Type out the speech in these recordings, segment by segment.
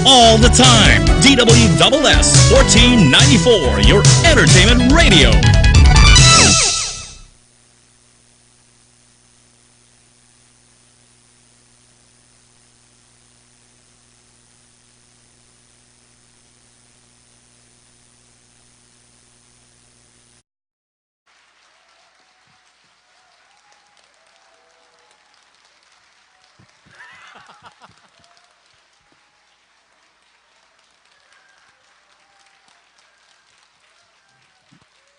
all the time. DWSS 1494, your entertainment radio.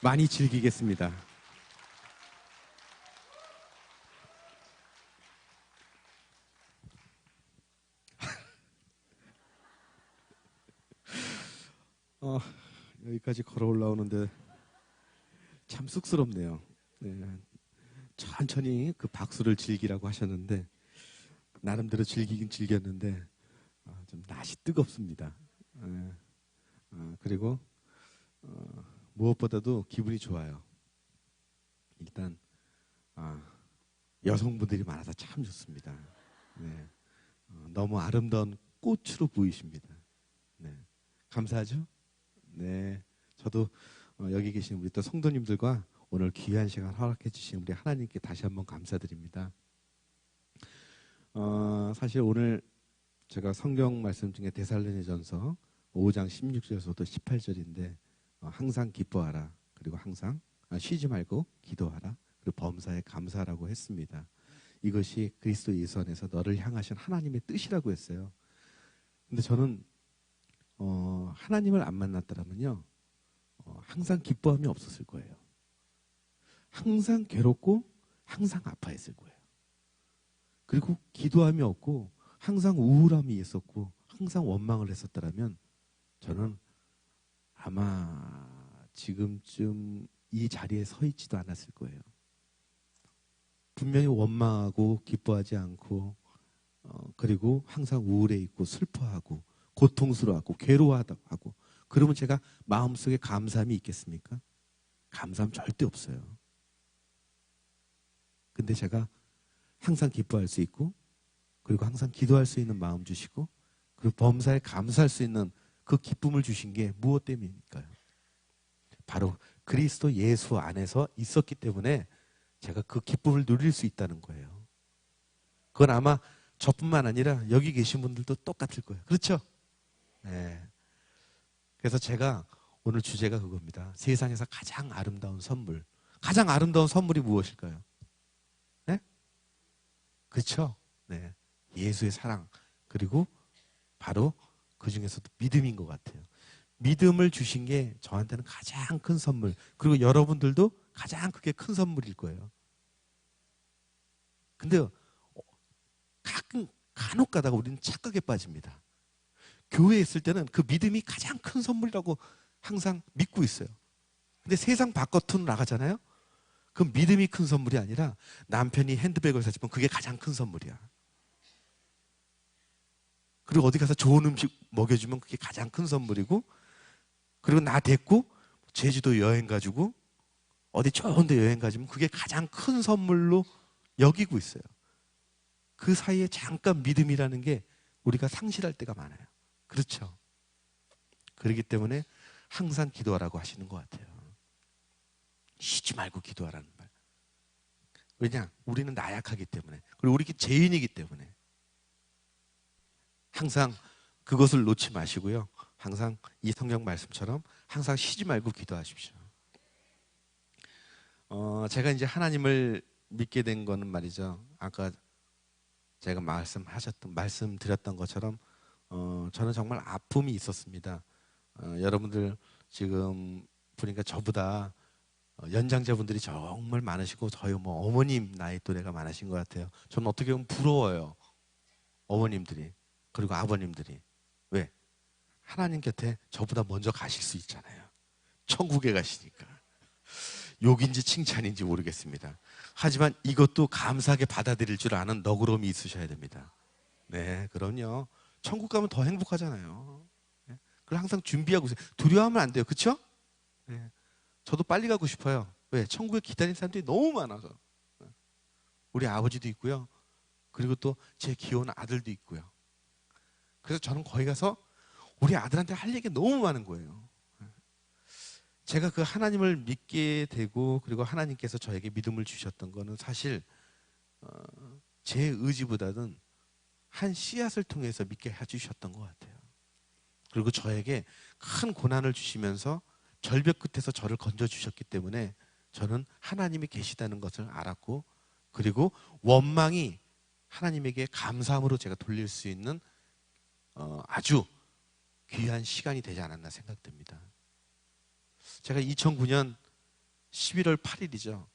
많이 즐기겠습니다. 여기까지 걸어 올라오는데 참 쑥스럽네요. 네, 천천히 그 박수를 즐기라고 하셨는데 나름대로 즐기긴 즐겼는데 좀 낯이 뜨겁습니다. 네, 그리고 무엇보다도 기분이 좋아요. 일단 여성분들이 많아서 참 좋습니다. 네, 너무 아름다운 꽃으로 보이십니다. 네, 감사하죠? 네, 저도 여기 계신 우리 또 성도님들과 오늘 귀한 시간 허락해 주신 우리 하나님께 다시 한번 감사드립니다. 사실 오늘 제가 성경 말씀 중에 데살로니가전서 5장 16절에서도 18절인데 항상 기뻐하라. 그리고 항상 쉬지 말고 기도하라. 그리고 범사에 감사하라고 했습니다. 이것이 그리스도 예수 안에서 너를 향하신 하나님의 뜻이라고 했어요. 근데 저는 하나님을 안 만났더라면요 항상 기뻐함이 없었을 거예요. 항상 괴롭고 항상 아파했을 거예요. 그리고 기도함이 없고 항상 우울함이 있었고 항상 원망을 했었더라면 저는 아마 지금쯤 이 자리에 서 있지도 않았을 거예요. 분명히 원망하고 기뻐하지 않고 그리고 항상 우울해 있고 슬퍼하고 고통스러워하고 괴로워하고 그러면 제가 마음속에 감사함이 있겠습니까? 감사함 절대 없어요. 근데 제가 항상 기뻐할 수 있고 그리고 항상 기도할 수 있는 마음 주시고 그리고 범사에 감사할 수 있는 그 기쁨을 주신 게 무엇 때문일까요? 바로 그리스도 예수 안에서 있었기 때문에 제가 그 기쁨을 누릴 수 있다는 거예요. 그건 아마 저뿐만 아니라 여기 계신 분들도 똑같을 거예요. 그렇죠? 네. 그래서 제가 오늘 주제가 그겁니다. 세상에서 가장 아름다운 선물. 가장 아름다운 선물이 무엇일까요? 네? 그렇죠? 네. 예수의 사랑. 그리고 바로 그 중에서도 믿음인 것 같아요. 믿음을 주신 게 저한테는 가장 큰 선물. 그리고 여러분들도 가장 크게 큰 선물일 거예요. 근데 가끔 간혹 가다가 우리는 착각에 빠집니다. 교회에 있을 때는 그 믿음이 가장 큰 선물이라고 항상 믿고 있어요. 근데 세상 바깥으로 나가잖아요. 그 믿음이 큰 선물이 아니라 남편이 핸드백을 사주면 그게 가장 큰 선물이야. 그리고 어디 가서 좋은 음식 먹여주면 그게 가장 큰 선물이고 그리고 나 데리고 제주도 여행 가지고 어디 좋은 데 여행 가지면 그게 가장 큰 선물로 여기고 있어요. 그 사이에 잠깐 믿음이라는 게 우리가 상실할 때가 많아요. 그렇죠? 그렇기 때문에 항상 기도하라고 하시는 것 같아요. 쉬지 말고 기도하라는 말. 왜냐? 우리는 나약하기 때문에 그리고 우리 죄인이기 때문에 항상 그것을 놓지 마시고요. 항상 이 성경 말씀처럼 항상 쉬지 말고 기도하십시오. 제가 이제 하나님을 믿게 된 거는 말이죠. 아까 제가 말씀드렸던 것처럼 저는 정말 아픔이 있었습니다. 여러분들 지금 보니까 저보다 연장자분들이 정말 많으시고 저희 뭐 어머님 나이 또래가 많으신 것 같아요. 저는 어떻게 보면 부러워요. 어머님들이 그리고 아버님들이. 왜? 하나님 곁에 저보다 먼저 가실 수 있잖아요. 천국에 가시니까. 욕인지 칭찬인지 모르겠습니다. 하지만 이것도 감사하게 받아들일 줄 아는 너그러움이 있으셔야 됩니다. 네, 그럼요. 천국 가면 더 행복하잖아요. 네, 그걸 항상 준비하고 있어요. 두려워하면 안 돼요. 그렇죠? 네, 저도 빨리 가고 싶어요. 왜? 천국에 기다리는 사람들이 너무 많아서. 우리 아버지도 있고요. 그리고 또 제 귀여운 아들도 있고요. 그래서 저는 거기 가서 우리 아들한테 할 얘기가 너무 많은 거예요. 제가 그 하나님을 믿게 되고 그리고 하나님께서 저에게 믿음을 주셨던 거는 사실 제 의지보다는 한 씨앗을 통해서 믿게 해주셨던 것 같아요. 그리고 저에게 큰 고난을 주시면서 절벽 끝에서 저를 건져주셨기 때문에 저는 하나님이 계시다는 것을 알았고, 그리고 원망이 하나님에게 감사함으로 제가 돌릴 수 있는 아주 귀한 시간이 되지 않았나 생각됩니다. 제가 2009년 11월 8일이죠.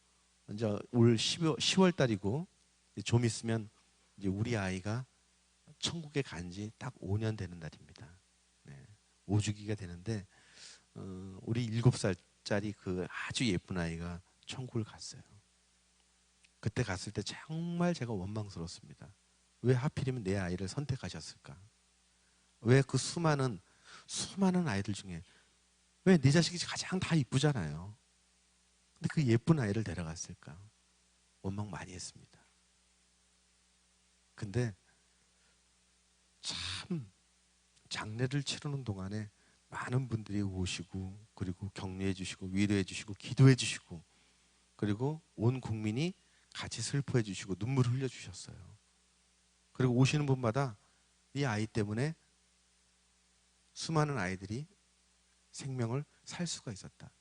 이제 올 10월 달이고 좀 있으면 이제 우리 아이가 천국에 간 지 딱 5년 되는 날입니다. 네, 5주기가 되는데 우리 7살짜리 그 아주 예쁜 아이가 천국을 갔어요. 그때 갔을 때 정말 제가 원망스럽습니다. 왜 하필이면 내 아이를 선택하셨을까? 왜 그 수많은 아이들 중에 왜 네 자식이 가장 다 이쁘잖아요. 근데 그 예쁜 아이를 데려갔을까? 원망 많이 했습니다. 근데 참 장례를 치르는 동안에 많은 분들이 오시고 그리고 격려해 주시고 위로해 주시고 기도해 주시고 그리고 온 국민이 같이 슬퍼해 주시고 눈물을 흘려 주셨어요. 그리고 오시는 분마다 이 아이 때문에 수많은 아이들이 생명을 살 수가 있었다.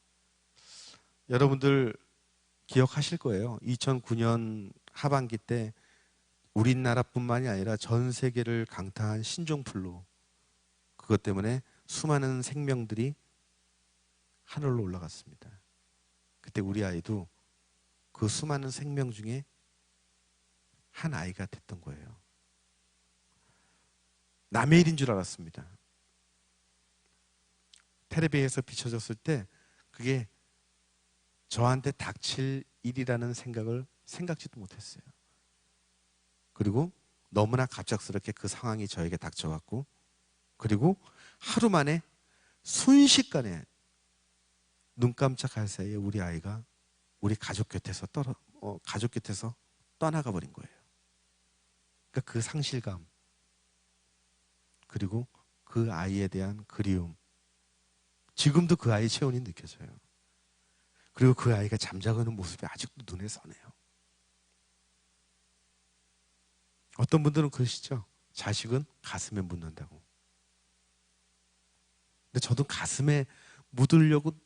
여러분들 기억하실 거예요. 2009년 하반기 때 우리나라뿐만이 아니라 전 세계를 강타한 신종플루, 그것 때문에 수많은 생명들이 하늘로 올라갔습니다. 그때 우리 아이도 그 수많은 생명 중에 한 아이가 됐던 거예요. 남의 일인 줄 알았습니다. 텔레비에서 비춰졌을 때 그게 저한테 닥칠 일이라는 생각을 생각지도 못했어요. 그리고 너무나 갑작스럽게 그 상황이 저에게 닥쳐왔고, 그리고 하루 만에 순식간에 눈 깜짝할 사이에 우리 아이가 우리 가족 곁에서 떠나가 버린 거예요. 그러니까 그 상실감, 그리고 그 아이에 대한 그리움, 지금도 그 아이의 체온이 느껴져요. 그리고 그 아이가 잠자고 있는 모습이 아직도 눈에 선해요. 어떤 분들은 그러시죠. 자식은 가슴에 묻는다고. 근데 저도 가슴에 묻으려고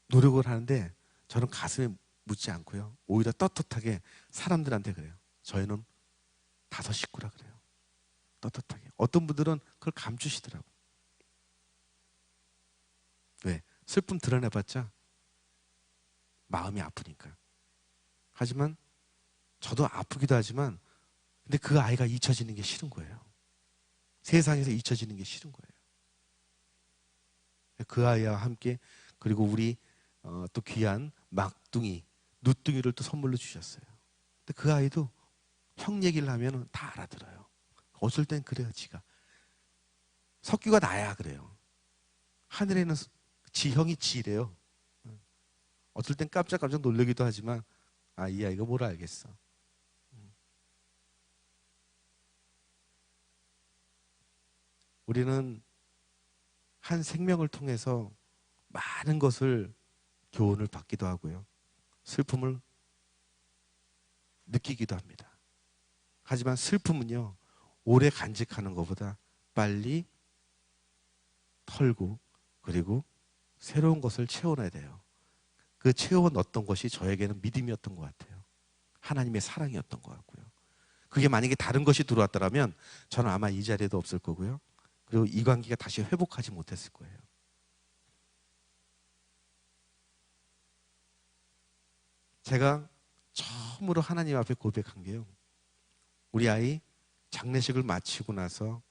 노력을 하는데 저는 가슴에 묻지 않고요. 오히려 떳떳하게 사람들한테 그래요. 저희는 5 식구라 그래요. 떳떳하게. 어떤 분들은 그걸 감추시더라고요. 왜? 슬픔 드러내봤자 마음이 아프니까. 하지만 저도 아프기도 하지만 근데 그 아이가 잊혀지는 게 싫은 거예요. 세상에서 잊혀지는 게 싫은 거예요. 그 아이와 함께 그리고 우리 또 귀한 막둥이, 누뚱이를 또 선물로 주셨어요. 근데 그 아이도 형 얘기를 하면 다 알아들어요. 어쩔 땐 그래요, 지가. 석규가 나야 그래요. 하늘에는 지형이 지래요. 어떨 땐 깜짝깜짝 놀라기도 하지만 이 아이가 뭘 알겠어. 우리는 한 생명을 통해서 많은 것을 교훈을 받기도 하고요. 슬픔을 느끼기도 합니다. 하지만 슬픔은요, 오래 간직하는 것보다 빨리 털고 그리고 새로운 것을 채워내야 돼요. 그 채워 넣었던 것이 저에게는 믿음이었던 것 같아요. 하나님의 사랑이었던 것 같고요. 그게 만약에 다른 것이 들어왔더라면 저는 아마 이 자리에도 없을 거고요. 그리고 이 관계가 다시 회복하지 못했을 거예요. 제가 처음으로 하나님 앞에 고백한 게요. 우리 아이 장례식을 마치고 나서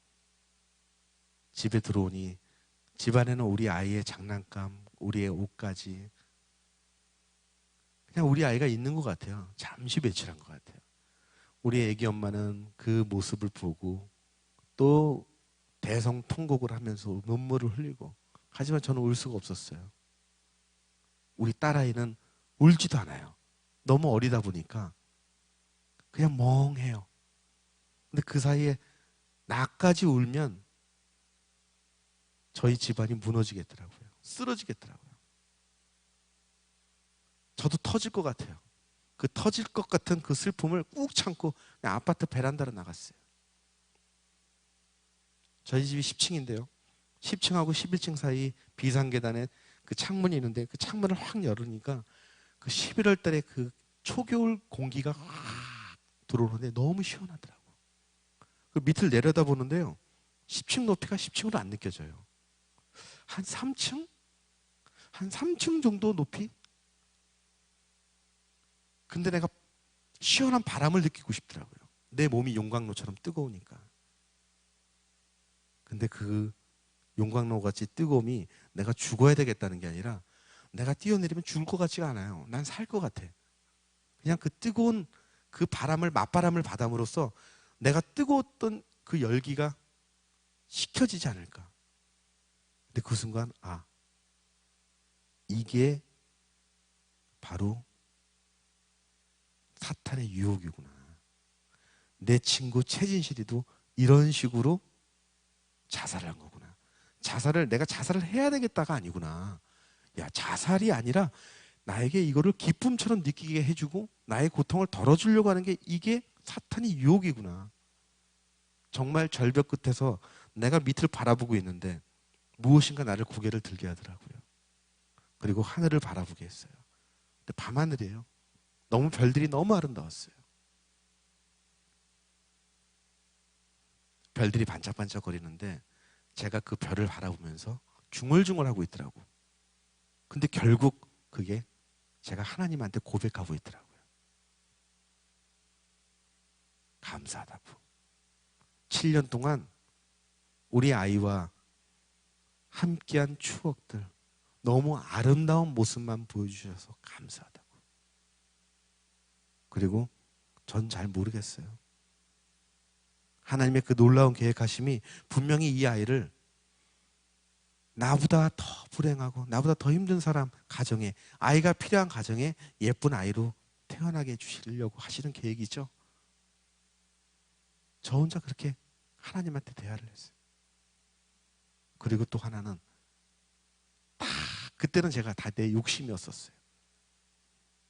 집에 들어오니 집안에는 우리 아이의 장난감, 우리의 옷까지 그냥 우리 아이가 있는 것 같아요. 잠시 배출한 것 같아요. 우리 애기 엄마는 그 모습을 보고 또 대성통곡을 하면서 눈물을 흘리고, 하지만 저는 울 수가 없었어요. 우리 딸아이는 울지도 않아요. 너무 어리다 보니까 그냥 멍해요. 근데 그 사이에 나까지 울면 저희 집안이 무너지겠더라고요. 쓰러지겠더라고요. 저도 터질 것 같아요. 그 터질 것 같은 그 슬픔을 꾹 참고 그냥 아파트 베란다로 나갔어요. 저희 집이 10층인데요. 10층하고 11층 사이 비상계단에 그 창문이 있는데 그 창문을 확 열으니까 그 11월 달에 그 초겨울 공기가 확 들어오는데 너무 시원하더라고. 그 밑을 내려다 보는데요. 10층 높이가 10층으로 안 느껴져요. 한 3층? 한 3층 정도 높이? 근데 내가 시원한 바람을 느끼고 싶더라고요. 내 몸이 용광로처럼 뜨거우니까. 근데 그 용광로 같이 뜨거움이 내가 죽어야 되겠다는 게 아니라 내가 뛰어내리면 죽을 것 같지가 않아요. 난 살 것 같아. 그냥 그 뜨거운 그 바람을, 맞바람을 받음으로써 내가 뜨거웠던 그 열기가 식혀지지 않을까. 근데 그 순간, 아, 이게 바로 사탄의 유혹이구나. 내 친구 최진실이도 이런 식으로 자살을 한 거구나. 내가 자살을 해야 되겠다가 아니구나. 야, 자살이 아니라 나에게 이거를 기쁨처럼 느끼게 해주고 나의 고통을 덜어주려고 하는 게 이게 사탄의 유혹이구나. 정말 절벽 끝에서 내가 밑을 바라보고 있는데 무엇인가 나를 고개를 들게 하더라고요. 그리고 하늘을 바라보게 했어요. 근데 밤하늘이에요. 너무 별들이 너무 아름다웠어요. 별들이 반짝반짝거리는데 제가 그 별을 바라보면서 중얼중얼하고 있더라고. 근데 결국 그게 제가 하나님한테 고백하고 있더라고요. 감사하다고. 7년 동안 우리 아이와 함께한 추억들, 너무 아름다운 모습만 보여주셔서 감사하다고. 그리고 전 잘 모르겠어요. 하나님의 그 놀라운 계획하심이 분명히 이 아이를 나보다 더 불행하고 나보다 더 힘든 사람 가정에, 아이가 필요한 가정에 예쁜 아이로 태어나게 해주시려고 하시는 계획이죠. 저 혼자 그렇게 하나님한테 대화를 했어요. 그리고 또 하나는 그때는 제가 다 내 욕심이었었어요.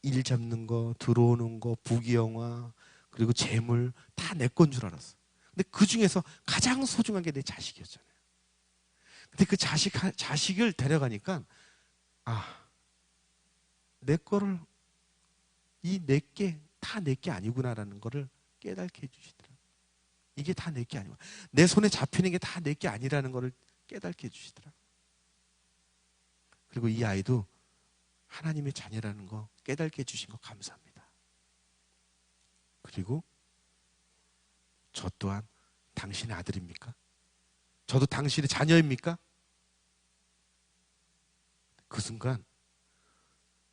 일 잡는 거, 들어오는 거, 부귀영화, 그리고 재물 다 내 건 줄 알았어. 근데 그 중에서 가장 소중한 게 내 자식이었잖아요. 근데 그 자식을 데려가니까 내 거를 이 내게 다 내 게 아니구나라는 거를 깨닫게 해주시더라고요. 이게 다 내 게 아니구나. 내 손에 잡히는 게 다 내 게 아니라는 거를 깨닫게 해주시더라고요. 그리고 이 아이도 하나님의 자녀라는 거 깨닫게 해주신 거 감사합니다. 그리고 저 또한 당신의 아들입니까? 저도 당신의 자녀입니까? 그 순간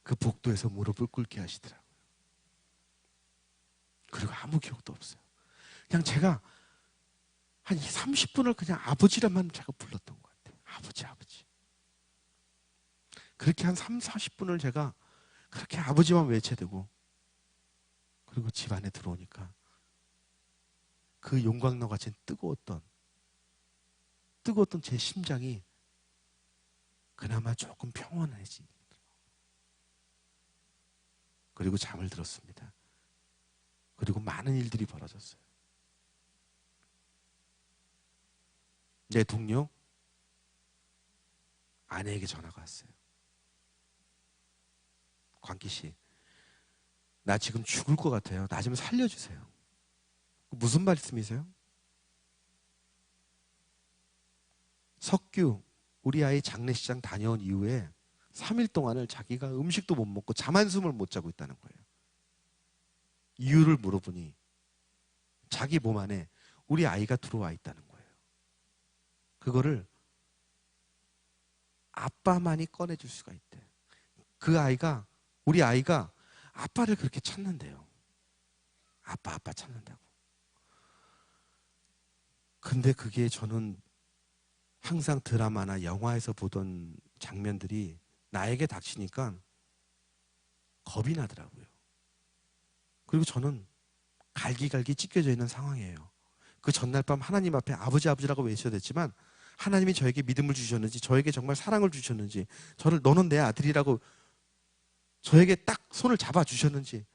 그 복도에서 무릎을 꿇게 하시더라고요. 그리고 아무 기억도 없어요. 그냥 제가 한 30분을 그냥 아버지라만 제가 불렀던 것 같아요. 아버지, 아버지. 그렇게 한 40분을 제가 그렇게 아버지만 외쳐대고, 그리고 집 안에 들어오니까 그 용광로 같이 뜨거웠던 제 심장이 그나마 조금 평온해지. 그리고 잠을 들었습니다. 그리고 많은 일들이 벌어졌어요. 내 동료 아내에게 전화가 왔어요. 광기 씨, 나 지금 죽을 것 같아요. 나 좀 살려주세요. 무슨 말씀이세요? 석규, 우리 아이 장례식장 다녀온 이후에 3일 동안을 자기가 음식도 못 먹고 잠 한숨을 못 자고 있다는 거예요. 이유를 물어보니 자기 몸 안에 우리 아이가 들어와 있다는 거예요. 그거를 아빠만이 꺼내줄 수가 있대. 우리 아이가 아빠를 그렇게 찾는데요. 아빠 찾는다고. 근데 그게 저는 항상 드라마나 영화에서 보던 장면들이 나에게 닥치니까 겁이 나더라고요. 그리고 저는 갈기갈기 찢겨져 있는 상황이에요. 그 전날 밤 하나님 앞에 아버지 아버지라고 외쳐댔지만 하나님이 저에게 믿음을 주셨는지, 저에게 정말 사랑을 주셨는지, 저를 너는 내 아들이라고 저에게 딱 손을 잡아 주셨는지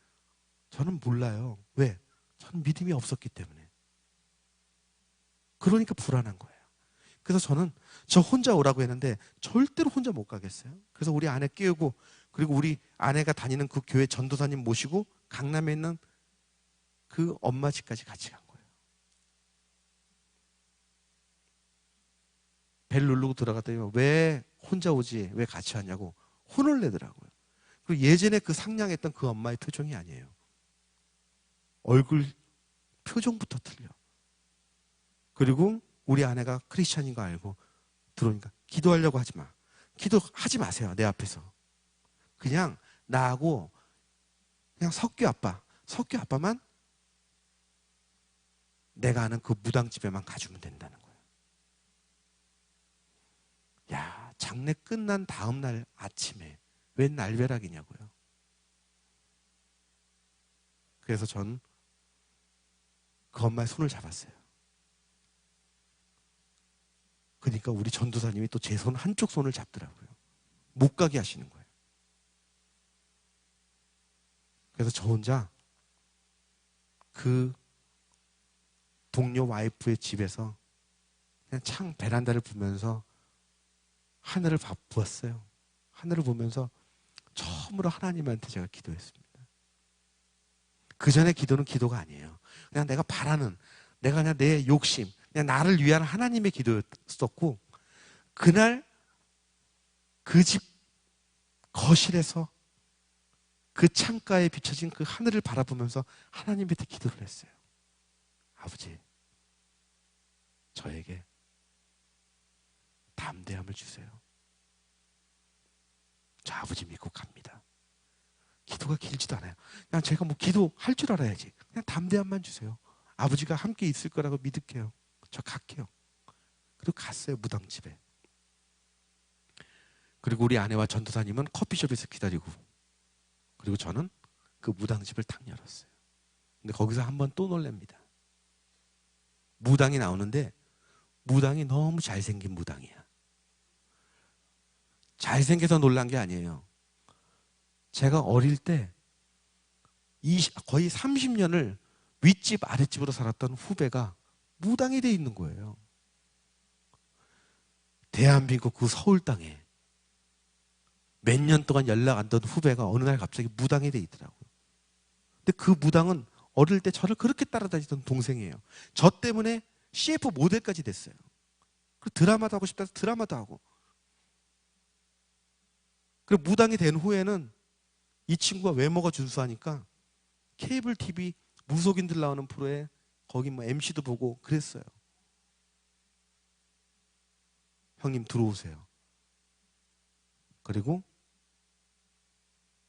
저는 몰라요. 왜? 저는 믿음이 없었기 때문에. 그러니까 불안한 거예요. 그래서 저는 저 혼자 오라고 했는데 절대로 혼자 못 가겠어요. 그래서 우리 아내 깨우고, 그리고 우리 아내가 다니는 그 교회 전도사님 모시고 강남에 있는 그 엄마 집까지 같이 간 거예요. 벨 누르고 들어갔더니 왜 혼자 오지? 왜 같이 왔냐고 혼을 내더라고요. 그리고 예전에 그 상냥했던 그 엄마의 표정이 아니에요. 얼굴 표정부터 틀려. 그리고 우리 아내가 크리스찬인 거 알고 들어오니까 기도하려고 하지 마. 기도하지 마세요. 내 앞에서. 그냥 나하고 그냥 석규 아빠만 내가 아는 그 무당집에만 가주면 된다는 거예요. 야, 장례 끝난 다음 날 아침에 웬 날벼락이냐고요. 그래서 전 그 엄마의 손을 잡았어요. 그러니까 우리 전도사님이 또 제 손 한쪽 손을 잡더라고요. 못 가게 하시는 거예요. 그래서 저 혼자 그 동료 와이프의 집에서 그냥 창 베란다를 보면서 하늘을 보았어요. 하늘을 보면서 처음으로 하나님한테 제가 기도했습니다. 그 전에 기도는 기도가 아니에요. 그냥 내가 바라는, 내가 그냥 내 욕심, 그냥 나를 위한 하나님의 기도였었고, 그날 그 집 거실에서 그 창가에 비춰진 그 하늘을 바라보면서 하나님한테 기도를 했어요. 아버지, 저에게 담대함을 주세요. 저 아버지 믿고 갑니다. 기도가 길지도 않아요. 그냥 제가 뭐 기도할 줄 알아야지. 그냥 담대함만 주세요. 아버지가 함께 있을 거라고 믿을게요. 저 갈게요. 그리고 갔어요, 무당집에. 그리고 우리 아내와 전도사님은 커피숍에서 기다리고, 그리고 저는 그 무당집을 탁 열었어요. 근데 거기서 한번 또 놀랍니다. 무당이 나오는데 무당이 너무 잘생긴 무당이야. 잘생겨서 놀란 게 아니에요. 제가 어릴 때 거의 30년을 윗집 아랫집으로 살았던 후배가 무당이 돼 있는 거예요. 대한민국 그 서울 땅에 몇 년 동안 연락 안 던 후배가 어느 날 갑자기 무당이 돼 있더라고요. 근데 그 무당은 어릴 때 저를 그렇게 따라다니던 동생이에요. 저 때문에 CF 모델까지 됐어요. 그리고 드라마도 하고 싶다 해서 드라마도 하고. 그리고 무당이 된 후에는 이 친구가 외모가 준수하니까 케이블 TV 무속인들 나오는 프로에 거기 뭐 MC도 보고 그랬어요. 형님 들어오세요. 그리고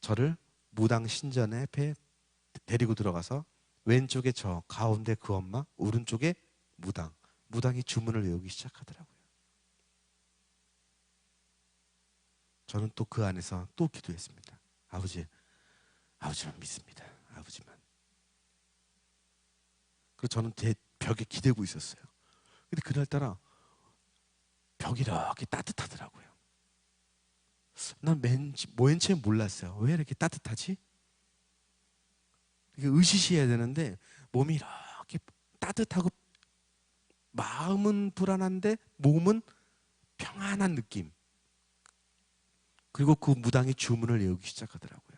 저를 무당 신전에 데리고 들어가서 왼쪽에 저, 가운데 그 엄마, 오른쪽에 무당이 주문을 외우기 시작하더라고요. 저는 또 그 안에서 또 기도했습니다. 아버지만 믿습니다. 아버지만. 그리고 저는 제 벽에 기대고 있었어요. 근데 그날따라 벽이 이렇게 따뜻하더라고요. 난 맨 처음 몰랐어요. 왜 이렇게 따뜻하지? 이게 으시시해야 되는데 몸이 이렇게 따뜻하고 마음은 불안한데 몸은 평안한 느낌. 그리고 그 무당이 주문을 외우기 시작하더라고요.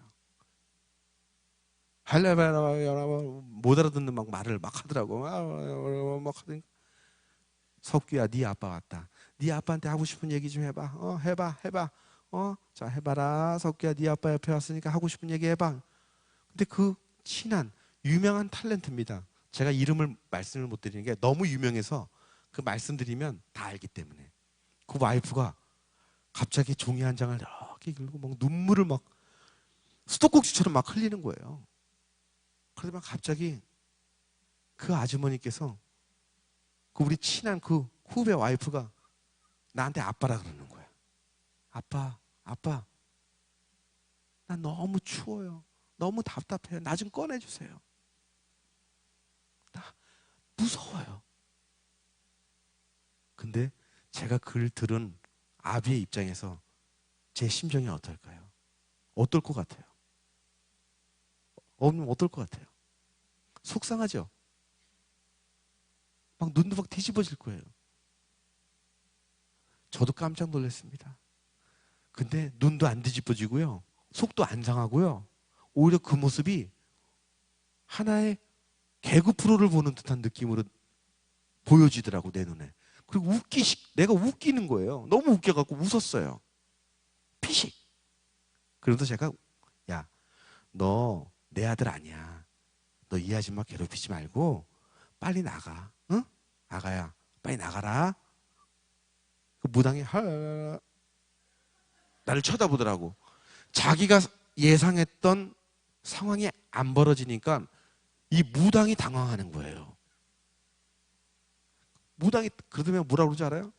못 알아듣는 막 말을 막 하더라고. 막 하더니 석규야, 네 아빠 왔다. 네 아빠한테 하고 싶은 얘기 좀 해봐. 해봐. 자, 해봐라. 석규야, 네 아빠 옆에 왔으니까 하고 싶은 얘기 해봐. 근데 그 친한 유명한 탤런트입니다. 제가 이름을 말씀을 못 드리는 게 너무 유명해서 그 말씀드리면 다 알기 때문에. 그 와이프가 갑자기 종이 한 장을 이렇게 읽고 막 눈물을 막 수도꼭지처럼 막 흘리는 거예요. 그러다가 갑자기 그 아주머니께서 그 우리 친한 그 후배 와이프가 나한테 아빠라 그러는 거야. 아빠, 나 너무 추워요. 너무 답답해요. 나 좀 꺼내주세요. 나 무서워요. 근데 제가 그를 들은 아비의 입장에서 제 심정이 어떨까요? 어떨 것 같아요? 어떨 것 같아요? 속상하죠? 막 눈도 막 뒤집어질 거예요. 저도 깜짝 놀랐습니다. 근데 눈도 안 뒤집어지고요. 속도 안 상하고요. 오히려 그 모습이 하나의 개그 프로를 보는 듯한 느낌으로 보여지더라고, 내 눈에. 그리고 내가 웃기는 거예요. 너무 웃겨갖고 웃었어요. 피식. 그러면서 제가, 야, 너 내 아들 아니야. 너 이 아줌마 괴롭히지 말고 빨리 나가. 응? 아가야, 빨리 나가라. 그 무당이 나를 쳐다보더라고. 자기가 예상했던 상황이 안 벌어지니까 이 무당이 당황하는 거예요. 무당이 그러면 뭐라고 그러지 알아요?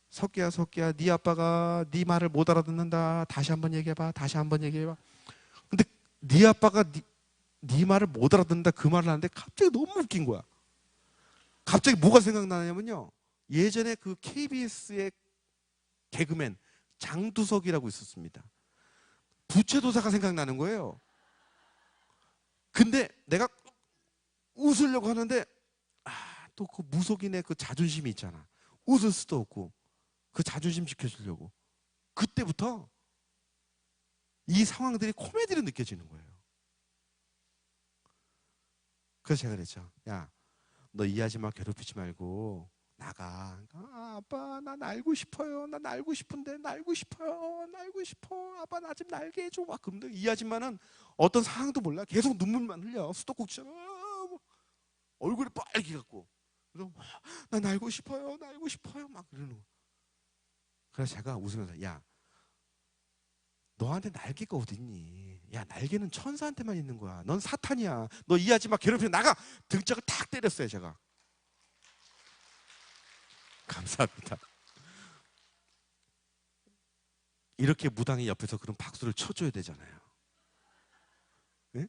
석기야, 네 아빠가 네 말을 못 알아듣는다. 다시 한번 얘기해봐. 다시 한번 얘기해봐. 근데 네 아빠가 네 말을 못 알아듣는다 그 말을 하는데 갑자기 너무 웃긴 거야. 갑자기 뭐가 생각나냐면요. 예전에 그 KBS의 개그맨 장두석이라고 있었습니다. 부채도사가 생각나는 거예요. 근데 내가 웃으려고 하는데 또 그 무속인의 그 자존심이 있잖아. 웃을 수도 없고 그 자존심 지켜주려고. 그때부터 이 상황들이 코미디로 느껴지는 거예요. 그래서 제가 그랬죠. 야, 너 이 아줌마 괴롭히지 말고 나가. 아빠, 난 알고 싶어요. 난 알고 싶은데, 날고 싶어요. 날고 싶어. 아빠, 나 좀 날게 해줘. 막 그런데 이 아줌마는 어떤 상황도 몰라. 계속 눈물만 흘려. 수도꼭지처럼 얼굴이 빨개 갖고. 그래서 난 날고 싶어요. 날고 싶어요. 막 그러는 거. 그래서 제가 웃으면서, 야, 너한테 날개가 어딨니? 야, 날개는 천사한테만 있는 거야. 넌 사탄이야. 너 이 아줌마 괴롭히면 나가. 등짝을 탁 때렸어요, 제가. 감사합니다. 이렇게 무당이 옆에서 그런 박수를 쳐줘야 되잖아요. 네?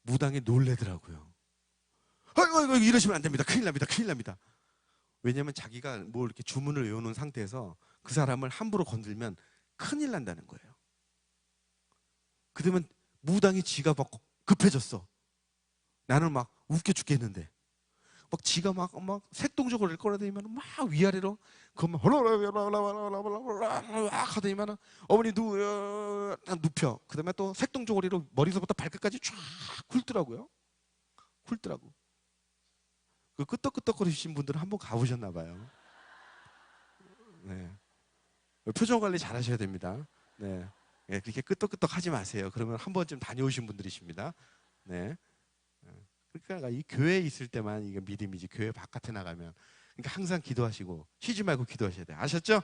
무당이 놀래더라고요. 아이고, 이러시면 안 됩니다. 큰일 납니다. 큰일 납니다. 왜냐하면 자기가 뭐 이렇게 주문을 외워놓은 상태에서 그 사람을 함부로 건들면 큰일 난다는 거예요. 그러면 무당이 지가 막 급해졌어. 나는 막 웃겨 죽겠는데. 막 지가 막 색동적으로 끌어다니면 막 위아래로 그만 하더니만 어머니 눕혀. 그다음에 또 색동저고리로 머리서부터 발끝까지 쫙 훑더라고요. 훑더라고. 그 끄떡끄떡거리신 분들은 한번 가보셨나 봐요. 네. 표정 관리 잘 하셔야 됩니다. 네. 네, 그렇게 끄떡끄떡 하지 마세요. 그러면 한 번쯤 다녀오신 분들이십니다. 네. 그러니까 이 교회에 있을 때만 이게 믿음이지 교회 바깥에 나가면 그러니까 항상 기도하시고 쉬지 말고 기도하셔야 돼요. 아셨죠?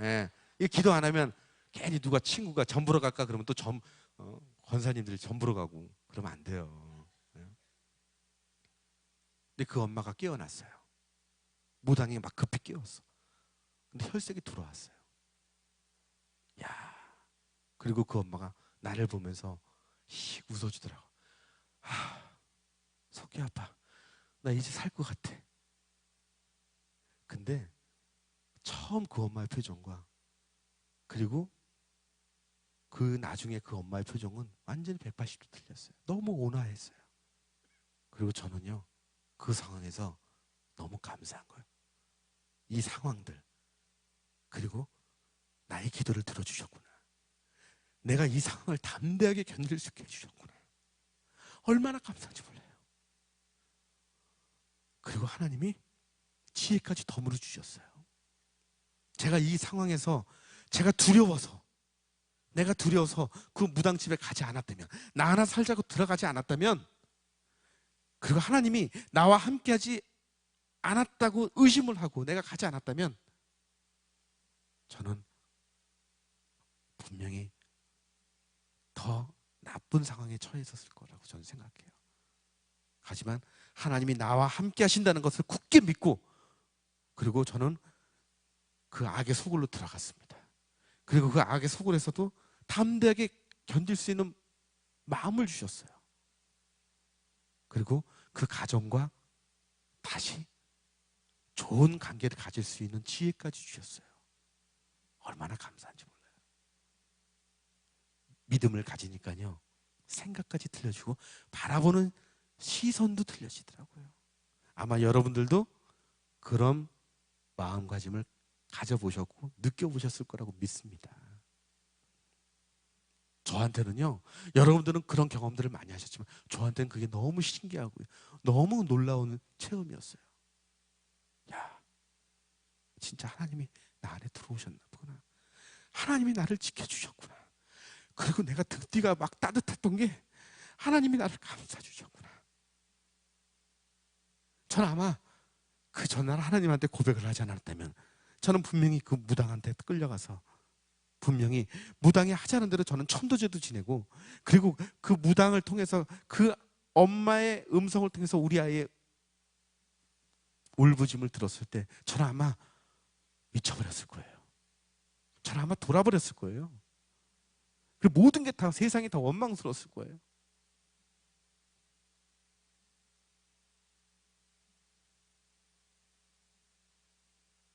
예. 이 기도 안 하면 괜히 누가 친구가 점 보러 갈까 그러면 또 권사님들이 점 보러 가고 그러면 안 돼요. 예. 근데 그 엄마가 깨어났어요. 무당이 막 급히 깨웠어. 근데 혈색이 들어왔어요. 야. 그리고 그 엄마가 나를 보면서 씩 웃어주더라고. 석기 아빠, 나 이제 살 것 같아. 근데 처음 그 엄마의 표정과 그리고 그 나중에 그 엄마의 표정은 완전히 180도 틀렸어요. 너무 온화했어요. 그리고 저는요, 그 상황에서 너무 감사한 거예요. 이 상황들, 그리고 나의 기도를 들어주셨구나. 내가 이 상황을 담대하게 견딜 수 있게 해주셨구나. 얼마나 감사한지 몰라요. 그리고 하나님이 지혜까지 덤으로 주셨어요. 제가 이 상황에서 내가 두려워서 그 무당집에 가지 않았다면, 나 하나 살자고 들어가지 않았다면, 그리고 하나님이 나와 함께하지 않았다고 의심을 하고 내가 가지 않았다면 저는 분명히 더 나쁜 상황에 처해졌을 거라고 저는 생각해요. 하지만 하나님이 나와 함께 하신다는 것을 굳게 믿고, 그리고 저는 그 악의 소굴로 들어갔습니다. 그리고 그 악의 소굴에서도 담대하게 견딜 수 있는 마음을 주셨어요. 그리고 그 가정과 다시 좋은 관계를 가질 수 있는 지혜까지 주셨어요. 얼마나 감사한지 몰라요. 믿음을 가지니까요, 생각까지 틀려주고 바라보는 시선도 틀려지더라고요. 아마 여러분들도 그런 마음가짐을 가져보셨고 느껴보셨을 거라고 믿습니다. 저한테는요, 여러분들은 그런 경험들을 많이 하셨지만 저한테는 그게 너무 신기하고요, 너무 놀라운 체험이었어요. 야, 진짜 하나님이 나 안에 들어오셨나 보구나. 하나님이 나를 지켜주셨구나. 그리고 내가 등뒤가 막 따뜻했던 게 하나님이 나를 감싸주셨구나. 저는 아마 그 전날 하나님한테 고백을 하지 않았다면 저는 분명히 그 무당한테 끌려가서 분명히 무당이 하자는 대로 저는 천도제도 지내고, 그리고 그 무당을 통해서 그 엄마의 음성을 통해서 우리 아이의 울부짖음을 들었을 때 저는 아마 미쳐버렸을 거예요. 저는 아마 돌아버렸을 거예요. 그리고 모든 게 다, 세상이 다 원망스러웠을 거예요.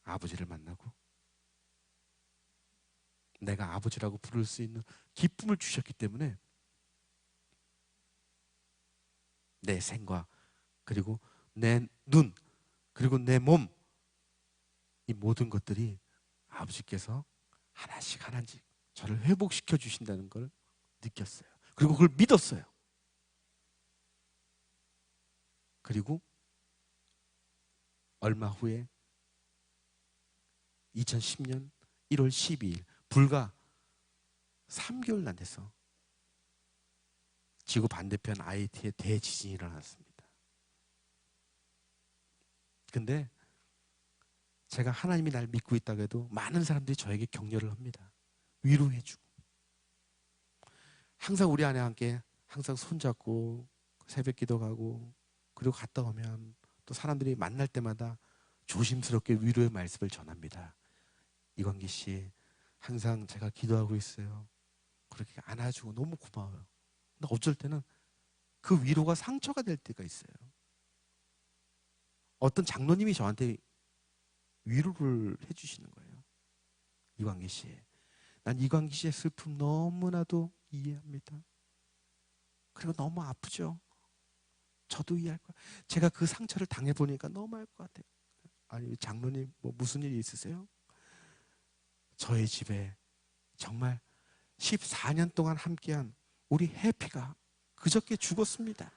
아버지를 만나고 내가 아버지라고 부를 수 있는 기쁨을 주셨기 때문에 내 생과 그리고 내 눈 그리고 내 몸, 이 모든 것들이 아버지께서 하나씩 하나씩 저를 회복시켜 주신다는 걸 느꼈어요. 그리고 그걸 믿었어요. 그리고 얼마 후에 2010년 1월 12일 불과 3개월 안 돼서 지구 반대편 아이티에 대지진이 일어났습니다. 근데 제가 하나님이 날 믿고 있다고 해도 많은 사람들이 저에게 격려를 합니다. 위로해주고, 항상 우리 아내와 함께 항상 손잡고 새벽 기도 가고, 그리고 갔다 오면 또 사람들이 만날 때마다 조심스럽게 위로의 말씀을 전합니다. 이광기 씨, 항상 제가 기도하고 있어요. 그렇게 안아주고 너무 고마워요. 근데 어쩔 때는 그 위로가 상처가 될 때가 있어요. 어떤 장로님이 저한테 위로를 해주시는 거예요. 이광기 씨, 난 이광기 씨의 슬픔 너무나도 이해합니다. 그리고 너무 아프죠. 저도 이해할 거예요. 제가 그 상처를 당해보니까 너무 알 것 같아요. 아니, 장로님 뭐 무슨 일이 있으세요? 저희 집에 정말 14년 동안 함께한 우리 해피가 그저께 죽었습니다.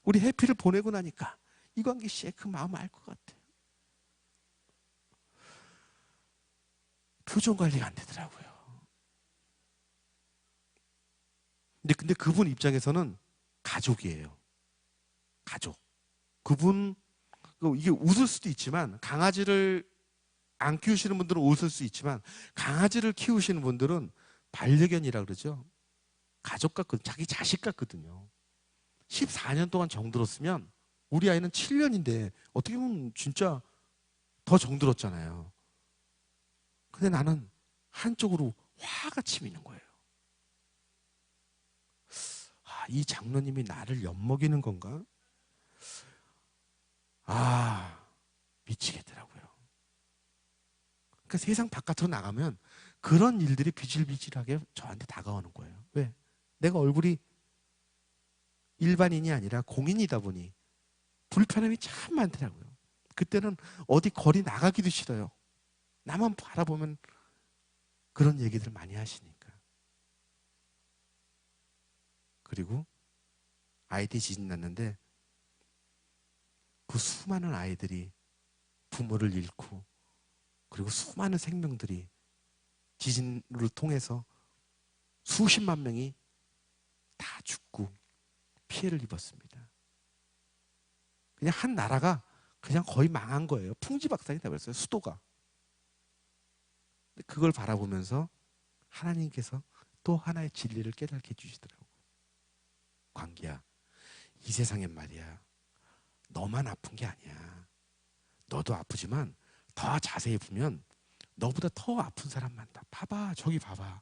우리 해피를 보내고 나니까 이광기 씨의 그 마음 알 것 같아요. 표정 관리가 안 되더라고요. 근데 그분 입장에서는 가족이에요. 가족. 그분, 이게 웃을 수도 있지만, 강아지를 안 키우시는 분들은 웃을 수 있지만, 강아지를 키우시는 분들은 반려견이라 그러죠. 가족 같거든요. 자기 자식 같거든요. 14년 동안 정들었으면 우리 아이는 7년인데 어떻게 보면 진짜 더 정들었잖아요. 근데 나는 한쪽으로 화가 치미는 거예요. 아, 이 장로님이 나를 엿먹이는 건가? 아, 미치겠더라고요. 그러니까 세상 바깥으로 나가면 그런 일들이 비질비질하게 저한테 다가오는 거예요. 왜? 내가 얼굴이 일반인이 아니라 공인이다 보니 불편함이 참 많더라고요. 그때는 어디 거리 나가기도 싫어요. 나만 바라보면 그런 얘기들 많이 하시니까. 그리고 아이디 지진 났는데 그 수많은 아이들이 부모를 잃고, 그리고 수많은 생명들이 지진을 통해서 수십만 명이 다 죽고 피해를 입었습니다. 그냥 한 나라가 그냥 거의 망한 거예요. 풍지박산이 되어버렸어요. 수도가. 그걸 바라보면서 하나님께서 또 하나의 진리를 깨닫게 해주시더라고요. 광기야, 이 세상엔 말이야, 너만 아픈 게 아니야. 너도 아프지만 더 자세히 보면 너보다 더 아픈 사람 많다. 봐봐, 저기 봐봐.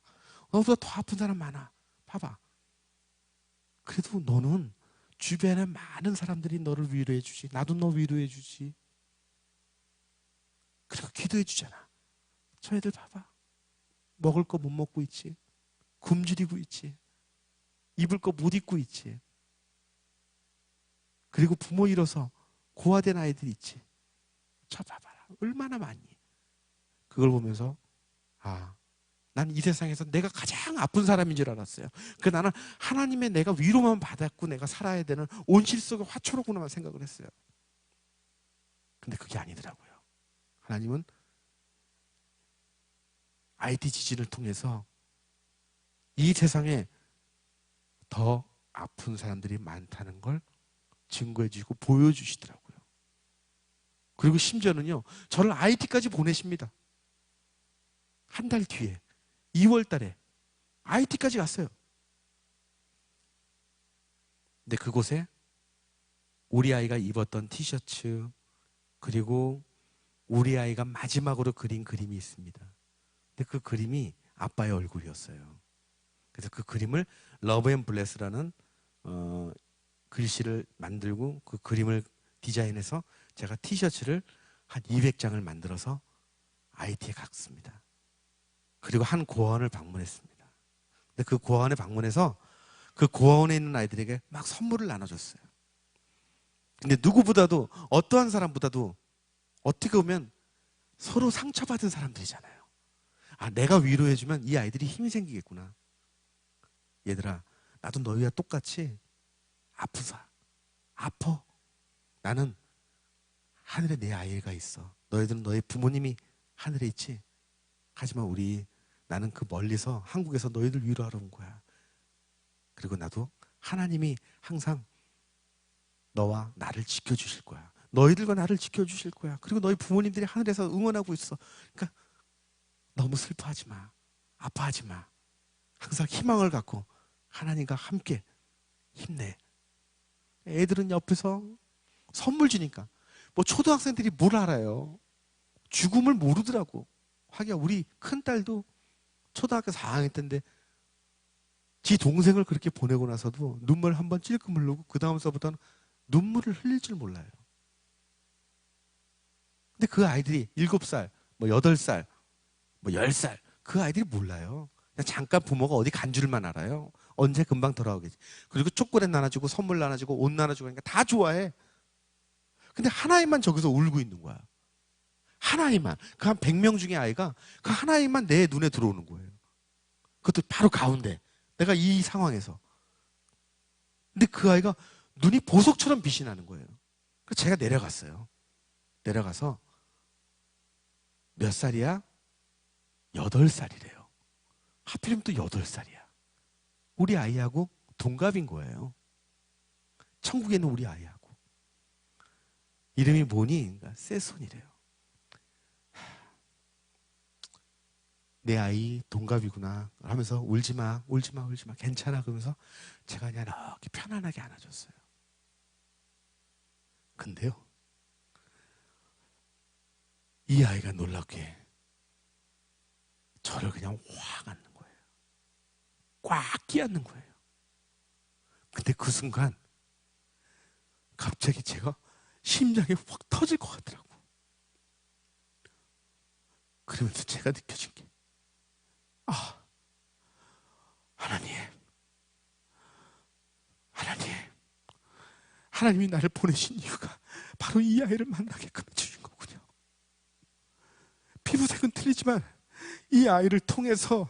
너보다 더 아픈 사람 많아. 봐봐. 그래도 너는 주변에 많은 사람들이 너를 위로해 주지. 나도 너 위로해 주지. 그리고 기도해 주잖아. 저 애들 봐봐. 먹을 거 못 먹고 있지. 굶주리고 있지. 입을 거 못 입고 있지. 그리고 부모 잃어서 고아된 아이들 있지. 저 봐봐라. 얼마나 많니. 그걸 보면서 난 이 세상에서 내가 가장 아픈 사람인 줄 알았어요. 그 나는 하나님의 내가 위로만 받았고 내가 살아야 되는 온실 속의 화초로구나만 생각을 했어요. 근데 그게 아니더라고요. 하나님은 IT 지진을 통해서 이 세상에 더 아픈 사람들이 많다는 걸 증거해 주시고 보여주시더라고요. 그리고 심지어는요, 저를 IT까지 보내십니다. 한 달 뒤에 2월 달에 IT까지 갔어요. 근데 그곳에 우리 아이가 입었던 티셔츠, 그리고 우리 아이가 마지막으로 그린 그림이 있습니다. 근데 그 그림이 아빠의 얼굴이었어요. 그래서 그 그림을 러브 앤 블레스라는 글씨를 만들고 그 그림을 디자인해서 제가 티셔츠를 한 200장을 만들어서 IT에 갔습니다. 그리고 한 고아원을 방문했습니다. 근데 그 고아원에 방문해서 그 고아원에 있는 아이들에게 막 선물을 나눠줬어요. 근데 누구보다도, 어떠한 사람보다도 어떻게 보면 서로 상처받은 사람들이잖아요. 내가 위로해주면 이 아이들이 힘이 생기겠구나. 얘들아, 나도 너희와 똑같이 아파. 나는 하늘에 내 아이가 있어. 너희들은 너희 부모님이 하늘에 있지. 하지만 나는 그 멀리서 한국에서 너희들 위로하러 온 거야. 그리고 나도 하나님이 항상 너와 나를 지켜주실 거야. 너희들과 나를 지켜주실 거야. 그리고 너희 부모님들이 하늘에서 응원하고 있어. 그러니까 너무 슬퍼하지 마. 아파하지 마. 항상 희망을 갖고 하나님과 함께 힘내. 애들은 옆에서 선물 주니까 초등학생들이 뭘 알아요. 죽음을 모르더라고. 하기야 우리 큰딸도 초등학교 4학년 때인데 지 동생을 그렇게 보내고 나서도 눈물 한번 찔끔 흘리고 그 다음서부터는 눈물을 흘릴 줄 몰라요. 근데 그 아이들이 7살, 8살, 10살 그 아이들이 몰라요. 그냥 잠깐 부모가 어디 간 줄만 알아요. 언제 금방 돌아오겠지. 그리고 초콜릿 나눠주고 선물 나눠주고 옷 나눠주고 하니까 다 좋아해. 근데 하나님만 저기서 울고 있는 거야. 하나님만. 그 한 100명 중에 아이가 그 하나님만 내 눈에 들어오는 거예요. 그것도 바로 가운데. 내가 이 상황에서. 근데 그 아이가 눈이 보석처럼 빛이 나는 거예요. 그래서 제가 내려갔어요. 내려가서 몇 살이야? 8살이래요. 하필이면 또 8살이야. 우리 아이하고 동갑인 거예요. 천국에 있는 우리 아이하고. 이름이 뭐니? 그러니까 세손이래요. 내 아이 동갑이구나 하면서 울지마 괜찮아 그러면서 제가 그냥 이렇게 편안하게 안아줬어요. 근데요, 이 아이가 놀랍게 저를 그냥 확 안는 거예요. 꽉 끼안는 거예요. 근데 그 순간 갑자기 제가 심장이 확 터질 것 같더라고. 그러면서 제가 느껴진 게 하나님이 나를 보내신 이유가 바로 이 아이를 만나게끔 해주신 거군요. 피부색은 틀리지만 이 아이를 통해서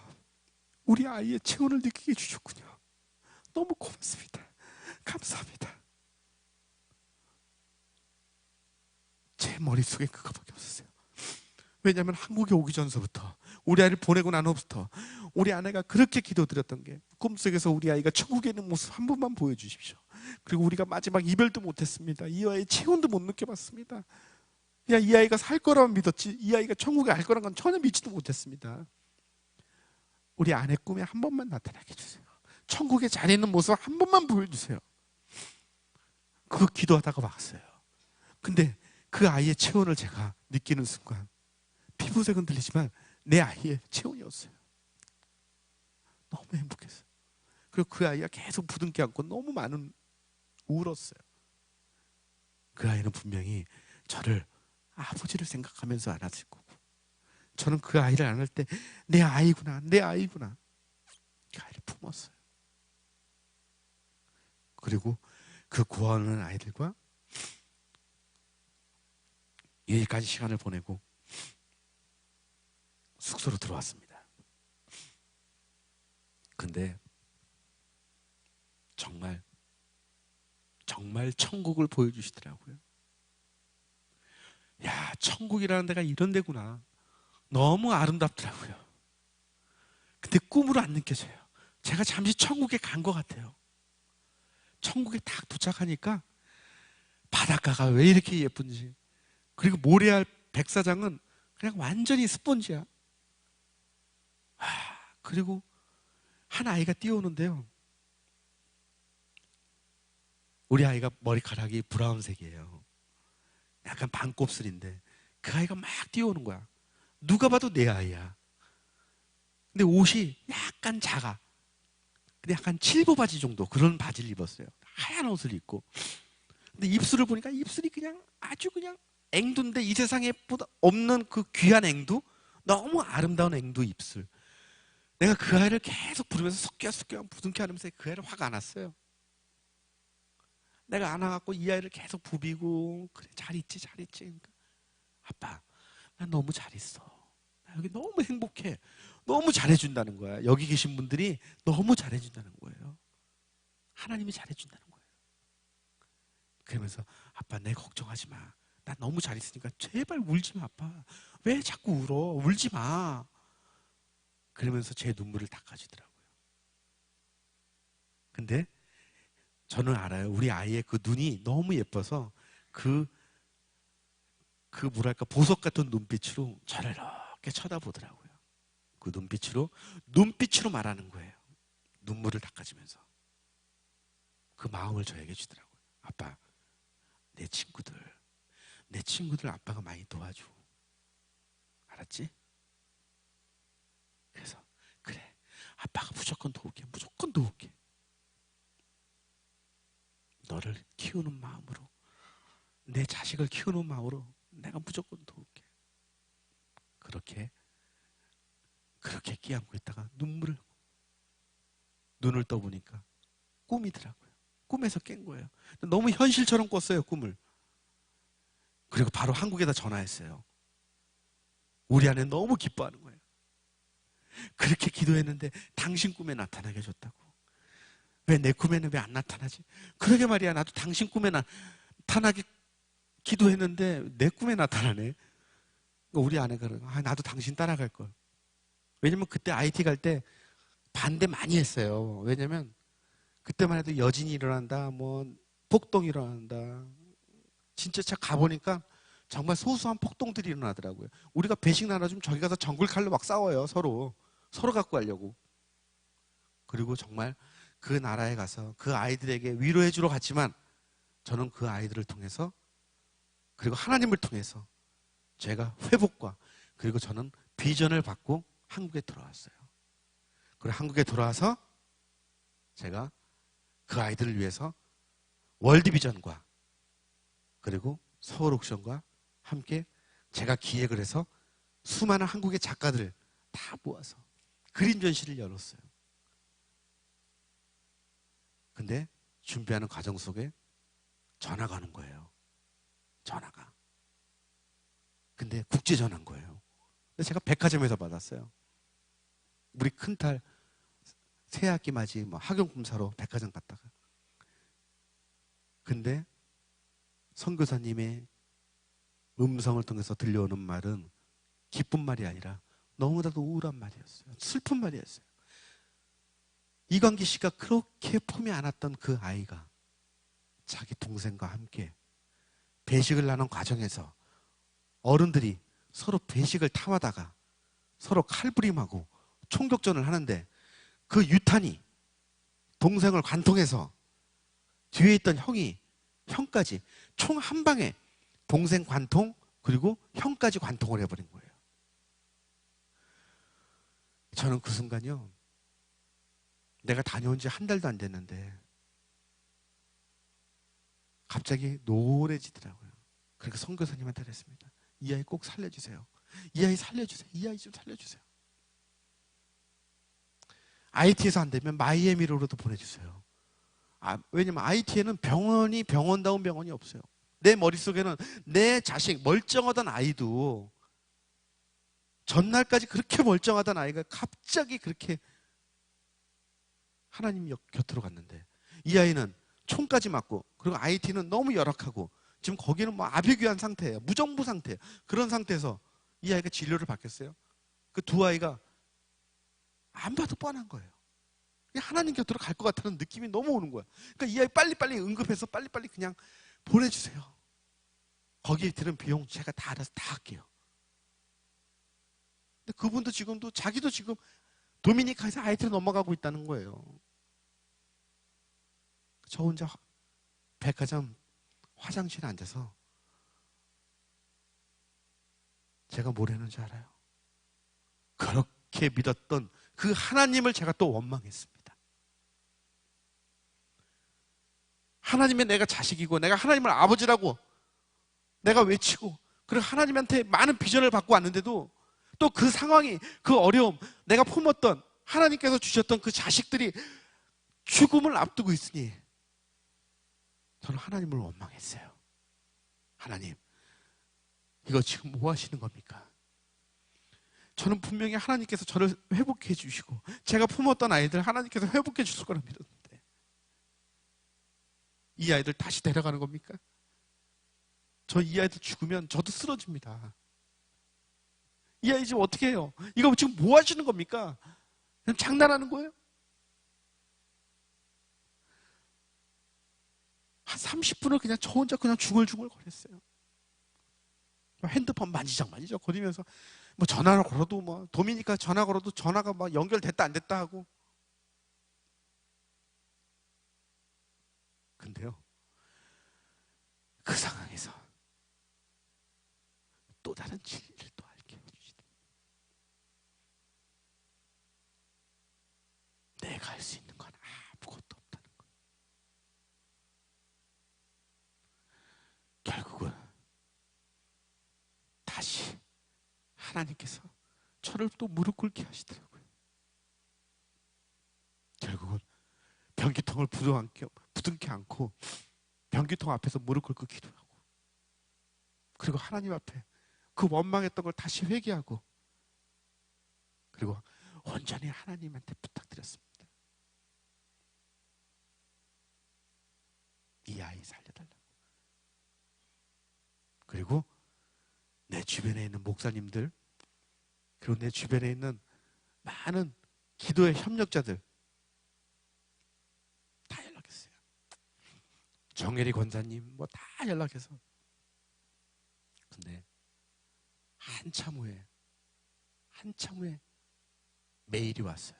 우리 아이의 체온을 느끼게 해주셨군요. 너무 고맙습니다. 감사합니다. 제 머릿속에 그거밖에 없었어요. 왜냐하면 한국에 오기 전서부터, 우리 아이를 보내고 난 후부터 우리 아내가 그렇게 기도드렸던 게, 꿈속에서 우리 아이가 천국에 있는 모습 한 번만 보여주십시오. 그리고 우리가 마지막 이별도 못했습니다. 이 아이의 체온도 못 느껴봤습니다. 그냥 이 아이가 살 거라면 믿었지 이 아이가 천국에 갈 거란 건 전혀 믿지도 못했습니다. 우리 아내 꿈에 한 번만 나타나게 해주세요. 천국에 잘 있는 모습 한 번만 보여주세요. 그거 기도하다가 막았어요. 근데 그 아이의 체온을 제가 느끼는 순간 피부색은 들리지만 내 아이의 체온이었어요. 너무 행복했어요. 그리고 그 아이가 계속 부둥켜 안고 너무 울었어요. 그 아이는 분명히 저를 아버지를 생각하면서 안았을 거고, 저는 그 아이를 안을 때 내 아이구나, 내 아이구나, 그 아이를 품었어요. 그리고 그 구하는 아이들과 여기까지 시간을 보내고 숙소로 들어왔습니다. 근데 정말 천국을 보여주시더라고요. 야, 천국이라는 데가 이런 데구나. 너무 아름답더라고요. 근데 꿈으로 안 느껴져요. 제가 잠시 천국에 간 것 같아요. 천국에 딱 도착하니까 바닷가가 왜 이렇게 예쁜지, 그리고 모래알 백사장은 그냥 완전히 스펀지야. 그리고 한 아이가 뛰어오는데요, 우리 아이가 머리카락이 브라운색이에요. 약간 반곱슬인데 그 아이가 막 뛰어오는 거야. 누가 봐도 내 아이야. 근데 옷이 약간 작아. 근데 약간 칠보 바지 정도 그런 바지를 입었어요. 하얀 옷을 입고. 근데 입술을 보니까 입술이 그냥 아주 그냥 앵두인데, 이 세상에 보다 없는 그 귀한 앵두, 너무 아름다운 앵두 입술. 내가 그 아이를 계속 부르면서 석기야 부둥켜 하면서 그 아이를 화가 안 났어요. 내가 안아갖고 이 아이를 계속 부비고, 그래 잘 있지 잘 있지. 그러니까, 아빠 난 너무 잘 있어. 나 여기 너무 행복해. 너무 잘해준다는 거야. 여기 계신 분들이 너무 잘해준다는 거예요. 하나님이 잘해준다는 거예요. 그러면서 아빠 내 걱정하지 마. 나 너무 잘 있으니까 제발 울지 마 아빠. 왜 자꾸 울어? 울지 마. 그러면서 제 눈물을 닦아주더라고요. 근데 저는 알아요. 우리 아이의 그 눈이 너무 예뻐서 그 뭐랄까 보석 같은 눈빛으로 저를 이렇게 쳐다보더라고요. 그 눈빛으로 말하는 거예요. 눈물을 닦아주면서 그 마음을 저에게 주더라고요. 아빠, 내 친구들 아빠가 많이 도와줘. 알았지? 그래서 그래, 아빠가 무조건 도울게. 너를 키우는 마음으로, 내 자식을 키우는 마음으로 내가 무조건 도울게. 그렇게 끼안고 있다가 눈을 떠보니까 꿈이더라고요. 꿈에서 깬 거예요. 너무 현실처럼 꿨어요, 꿈을. 그리고 바로 한국에다 전화했어요. 우리 아내 너무 기뻐하는 거예요. 그렇게 기도했는데 당신 꿈에 나타나게 해줬다고. 왜 내 꿈에는 왜 안 나타나지? 그러게 말이야, 나도 당신 꿈에 나타나게 기도했는데 내 꿈에 나타나네. 우리 아내가 나도 당신 따라갈 걸. 왜냐면 그때 IT 갈 때 반대 많이 했어요. 왜냐면 그때만 해도 여진이 일어난다, 뭐 폭동이 일어난다. 진짜 가보니까 정말 소소한 폭동들이 일어나더라고요. 우리가 배식 나눠주면 저기 가서 정글칼로 막 싸워요. 서로 갖고 가려고. 그리고 정말 그 나라에 가서 그 아이들에게 위로해 주러 갔지만, 저는 그 아이들을 통해서, 그리고 하나님을 통해서 제가 회복과, 그리고 저는 비전을 받고 한국에 돌아왔어요. 그리고 한국에 돌아와서 제가 그 아이들을 위해서 월드비전과 그리고 서울옥션과 함께 제가 기획을 해서 수많은 한국의 작가들 다 모아서 그림 전시를 열었어요. 근데 준비하는 과정 속에 전화가 오는 거예요. 전화가. 근데 국제 전화인 거예요. 제가 백화점에서 받았어요. 우리 큰딸 새학기 맞이 학용품 사러 백화점 갔다가. 근데 선교사님의 음성을 통해서 들려오는 말은 기쁜 말이 아니라 너무나도 우울한 말이었어요. 슬픈 말이었어요. 이광기 씨가 그렇게 품에 안았던 그 아이가 자기 동생과 함께 배식을 나눈 과정에서 어른들이 서로 배식을 탐하다가 서로 칼부림하고 총격전을 하는데, 그 유탄이 동생을 관통해서 뒤에 있던 형까지 총 한 방에 동생 관통, 그리고 형까지 관통을 해버린 거예요. 저는 그 순간요, 내가 다녀온 지 한 달도 안 됐는데 갑자기 노래지더라고요. 그러니까 선교사님한테 그랬습니다. 이 아이 꼭 살려주세요. 이 아이 살려주세요. 이 아이 좀 살려주세요. IT에서 안 되면 마이애미로도 보내주세요. 왜냐면 IT에는 병원다운 병원이 없어요. 내 머릿속에는 내 자식, 멀쩡하던 아이도 전날까지 그렇게 멀쩡하던 아이가 갑자기 그렇게 하나님 곁으로 갔는데, 이 아이는 총까지 맞고, 그리고 IT는 너무 열악하고, 지금 거기는 뭐 아비규환 상태예요. 무정부 상태예요. 그런 상태에서 이 아이가 진료를 받겠어요? 그 두 아이가 안 봐도 뻔한 거예요. 하나님 곁으로 갈 것 같다는 느낌이 너무 오는 거야. 그러니까 이 아이 빨리빨리 응급해서 빨리빨리 그냥 보내주세요. 거기에 드는 비용 제가 다 알아서 다 할게요. 근데 그분도 지금도 자기도 지금 도미니카에서 IT로 넘어가고 있다는 거예요. 저 혼자 백화점 화장실에 앉아서 제가 뭘 했는지 알아요? 그렇게 믿었던 그 하나님을 제가 또 원망했습니다. 하나님의 내가 자식이고 내가 하나님을 아버지라고 내가 외치고, 그리고 하나님한테 많은 비전을 받고 왔는데도 또 그 상황이, 그 어려움, 내가 품었던 하나님께서 주셨던 그 자식들이 죽음을 앞두고 있으니 저는 하나님을 원망했어요. 하나님, 이거 지금 뭐 하시는 겁니까? 저는 분명히 하나님께서 저를 회복해 주시고 제가 품었던 아이들 하나님께서 회복해 주실 거라 믿었는데 이 아이들 다시 데려가는 겁니까? 저 이 아이들 죽으면 저도 쓰러집니다. 이 아이 지금 어떻게 해요? 이거 지금 뭐 하시는 겁니까? 그냥 장난하는 거예요? 한 30분을 그냥 저 혼자 그냥 중얼중얼 거렸어요. 핸드폰 만지작 거리면서 뭐 전화를 걸어도 뭐 도미니카 전화 걸어도 전화가 막 연결됐다 안 됐다 하고. 근데요, 그 상황에서 또 다른 진리를 또 알게 해주시더라고요. 내가 할 수 있는 건 아무것도 없다는 거예요. 결국은 다시 하나님께서 저를 또 무릎 꿇게 하시더라고요. 결국은 변기통을 부둥켜 안고 변기통 앞에서 무릎 꿇고 기도하고, 그리고 하나님 앞에 그 원망했던 걸 다시 회개하고, 그리고 온전히 하나님한테 부탁드렸습니다. 이 아이 살려달라고. 그리고 내 주변에 있는 목사님들, 그리고 내 주변에 있는 많은 기도의 협력자들 다 연락했어요. 정혜리 권사님 뭐 다 연락해서. 근데 한참 후에 메일이 왔어요.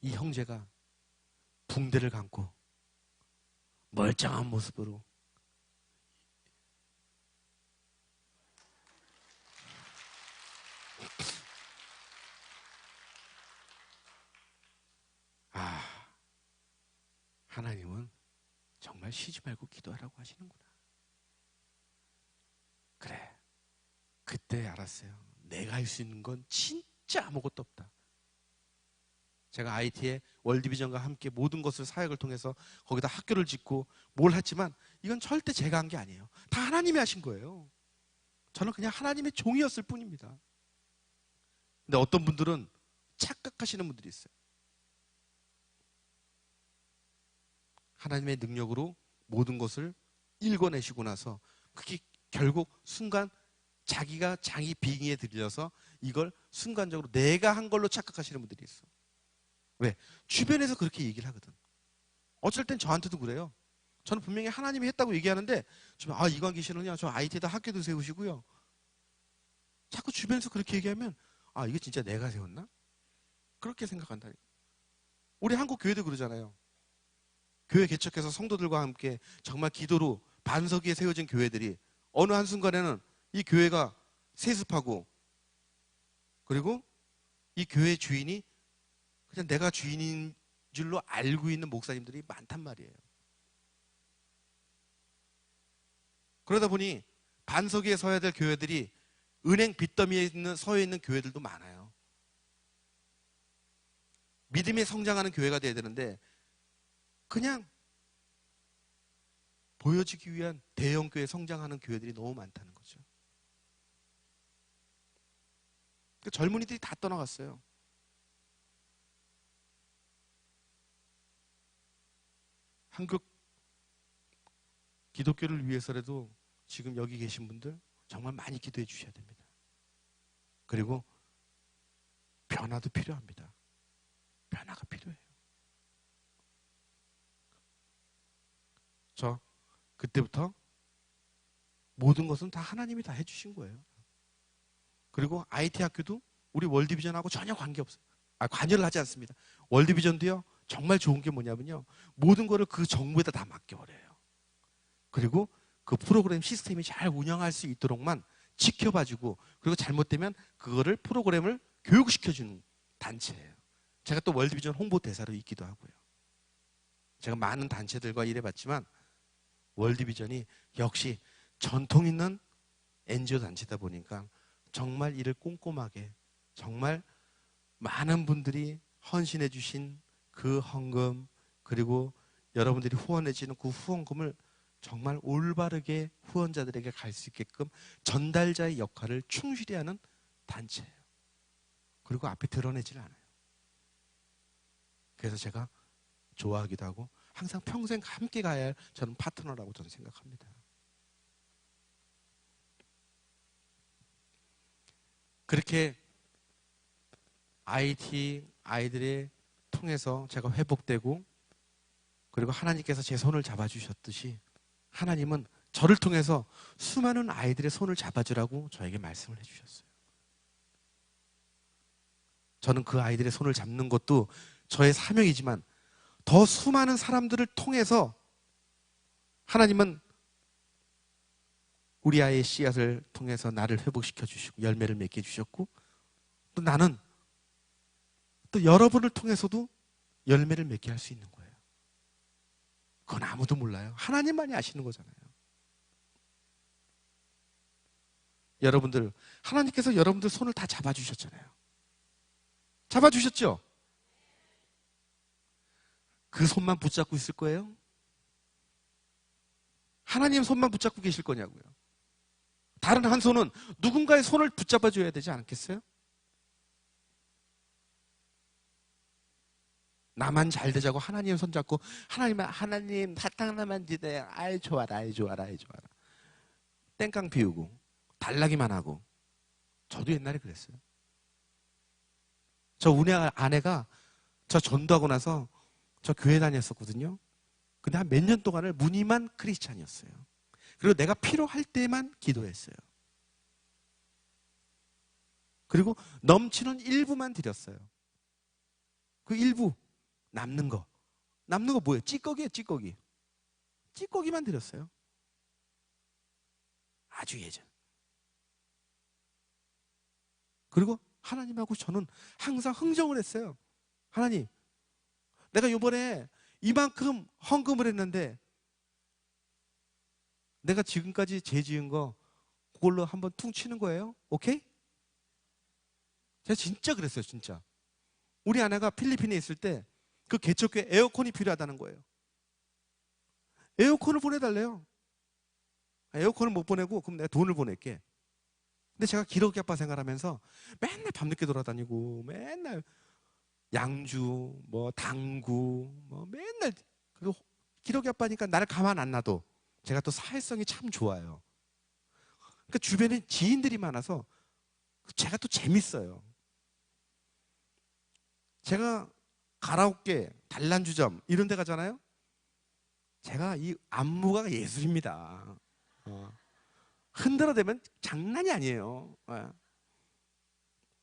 이 형제가 붕대를 감고 멀쩡한 모습으로 하나님은 정말 쉬지 말고 기도하라고 하시는구나. 그래, 그때 알았어요. 내가 할 수 있는 건 진짜 아무것도 없다. 제가 IT의 월드비전과 함께 모든 것을 사역을 통해서 거기다 학교를 짓고 뭘 했지만 이건 절대 제가 한 게 아니에요. 다 하나님이 하신 거예요. 저는 그냥 하나님의 종이었을 뿐입니다. 근데 어떤 분들은 착각하시는 분들이 있어요. 하나님의 능력으로 모든 것을 읽어내시고 나서 그게 결국 순간 자기가 자기 빙의에 들려서 이걸 순간적으로 내가 한 걸로 착각하시는 분들이 있어. 왜? 주변에서 그렇게 얘기를 하거든. 어쩔 땐 저한테도 그래요. 저는 분명히 하나님이 했다고 얘기하는데 이관기 씨는요, 저 IT에다 학교도 세우시고요, 자꾸 주변에서 그렇게 얘기하면 이거 진짜 내가 세웠나? 그렇게 생각한다. 우리 한국 교회도 그러잖아요. 교회 개척해서 성도들과 함께 정말 기도로 반석 위에 세워진 교회들이 어느 한순간에는 이 교회가 세습하고, 그리고 이 교회 주인이 그냥 내가 주인인 줄로 알고 있는 목사님들이 많단 말이에요. 그러다 보니 반석 위에 서야 될 교회들이 은행 빚더미에 서 있는 교회들도 많아요. 믿음이 성장하는 교회가 돼야 되는데 그냥 보여지기 위한 대형 교회 성장하는 교회들이 너무 많다는 거죠. 젊은이들이 다 떠나갔어요. 한국 기독교를 위해서라도 지금 여기 계신 분들 정말 많이 기도해 주셔야 됩니다. 그리고 변화도 필요합니다. 변화가 필요해요. 저 그때부터 모든 것은 다 하나님이 다 해주신 거예요. 그리고 IT 학교도 우리 월드비전하고 전혀 관계없어요. 관여를 하지 않습니다. 월드비전도요, 정말 좋은 게 뭐냐면요, 모든 거를 그 정부에다 다 맡겨버려요. 그리고 그 프로그램 시스템이 잘 운영할 수 있도록만 지켜봐주고, 그리고 잘못되면 그거를 프로그램을 교육시켜주는 단체예요. 제가 또 월드비전 홍보대사로 있기도 하고요. 제가 많은 단체들과 일해봤지만 월드비전이 역시 전통 있는 NGO 단체다 보니까 정말 일을 꼼꼼하게, 정말 많은 분들이 헌신해 주신 그 헌금, 그리고 여러분들이 후원해 주는 그 후원금을 정말 올바르게 후원자들에게 갈 수 있게끔 전달자의 역할을 충실히 하는 단체예요. 그리고 앞에 드러내질 않아요. 그래서 제가 좋아하기도 하고 항상 평생 함께 가야 할 저는 파트너라고 저는 생각합니다. 그렇게 아이들의 통해서 제가 회복되고, 그리고 하나님께서 제 손을 잡아주셨듯이 하나님은 저를 통해서 수많은 아이들의 손을 잡아주라고 저에게 말씀을 해주셨어요. 저는 그 아이들의 손을 잡는 것도 저의 사명이지만 더 수많은 사람들을 통해서 하나님은 우리 아이의 씨앗을 통해서 나를 회복시켜 주시고 열매를 맺게 해주셨고, 또 나는 또 여러분을 통해서도 열매를 맺게 할 수 있는 거예요. 그건 아무도 몰라요. 하나님만이 아시는 거잖아요. 여러분들, 하나님께서 여러분들 손을 다 잡아주셨잖아요. 잡아주셨죠? 그 손만 붙잡고 있을 거예요? 하나님 손만 붙잡고 계실 거냐고요. 다른 한 손은 누군가의 손을 붙잡아줘야 되지 않겠어요? 나만 잘 되자고 하나님 손잡고 하나님 사탕 하나만 주세요. 아이 좋아라, 아이 좋아라, 아이 좋아라. 땡깡 피우고 달라기만 하고. 저도 옛날에 그랬어요. 저 우리 아내가 저 전도하고 나서 저 교회 다녔었거든요. 근데 한 몇 년 동안을 무늬만 크리스찬이었어요. 그리고 내가 필요할 때만 기도했어요. 그리고 넘치는 일부만 드렸어요. 그 일부 남는 거 뭐예요? 찌꺼기예요, 찌꺼기. 찌꺼기만 드렸어요. 아주 예전. 그리고 하나님하고 저는 항상 흥정을 했어요. 하나님, 내가 이번에 이만큼 헌금을 했는데 내가 지금까지 죄 지은 거 그걸로 한번 퉁 치는 거예요? 오케이? 제가 진짜 그랬어요, 진짜. 우리 아내가 필리핀에 있을 때 그 개척교회 에어컨이 필요하다는 거예요. 에어컨을 보내달래요. 에어컨을 못 보내고 그럼 내가 돈을 보낼게. 근데 제가 기러기 아빠 생활하면서 맨날 밤늦게 돌아다니고 맨날 양주, 뭐 당구, 뭐 맨날, 그리고 기러기 아빠니까 나를 가만 안 놔둬. 제가 또 사회성이 참 좋아요. 그러니까 주변에 지인들이 많아서 제가 또 재밌어요. 제가 가라오케, 단란주점 이런 데 가잖아요. 제가 이 안무가 예술입니다. 흔들어대면 장난이 아니에요.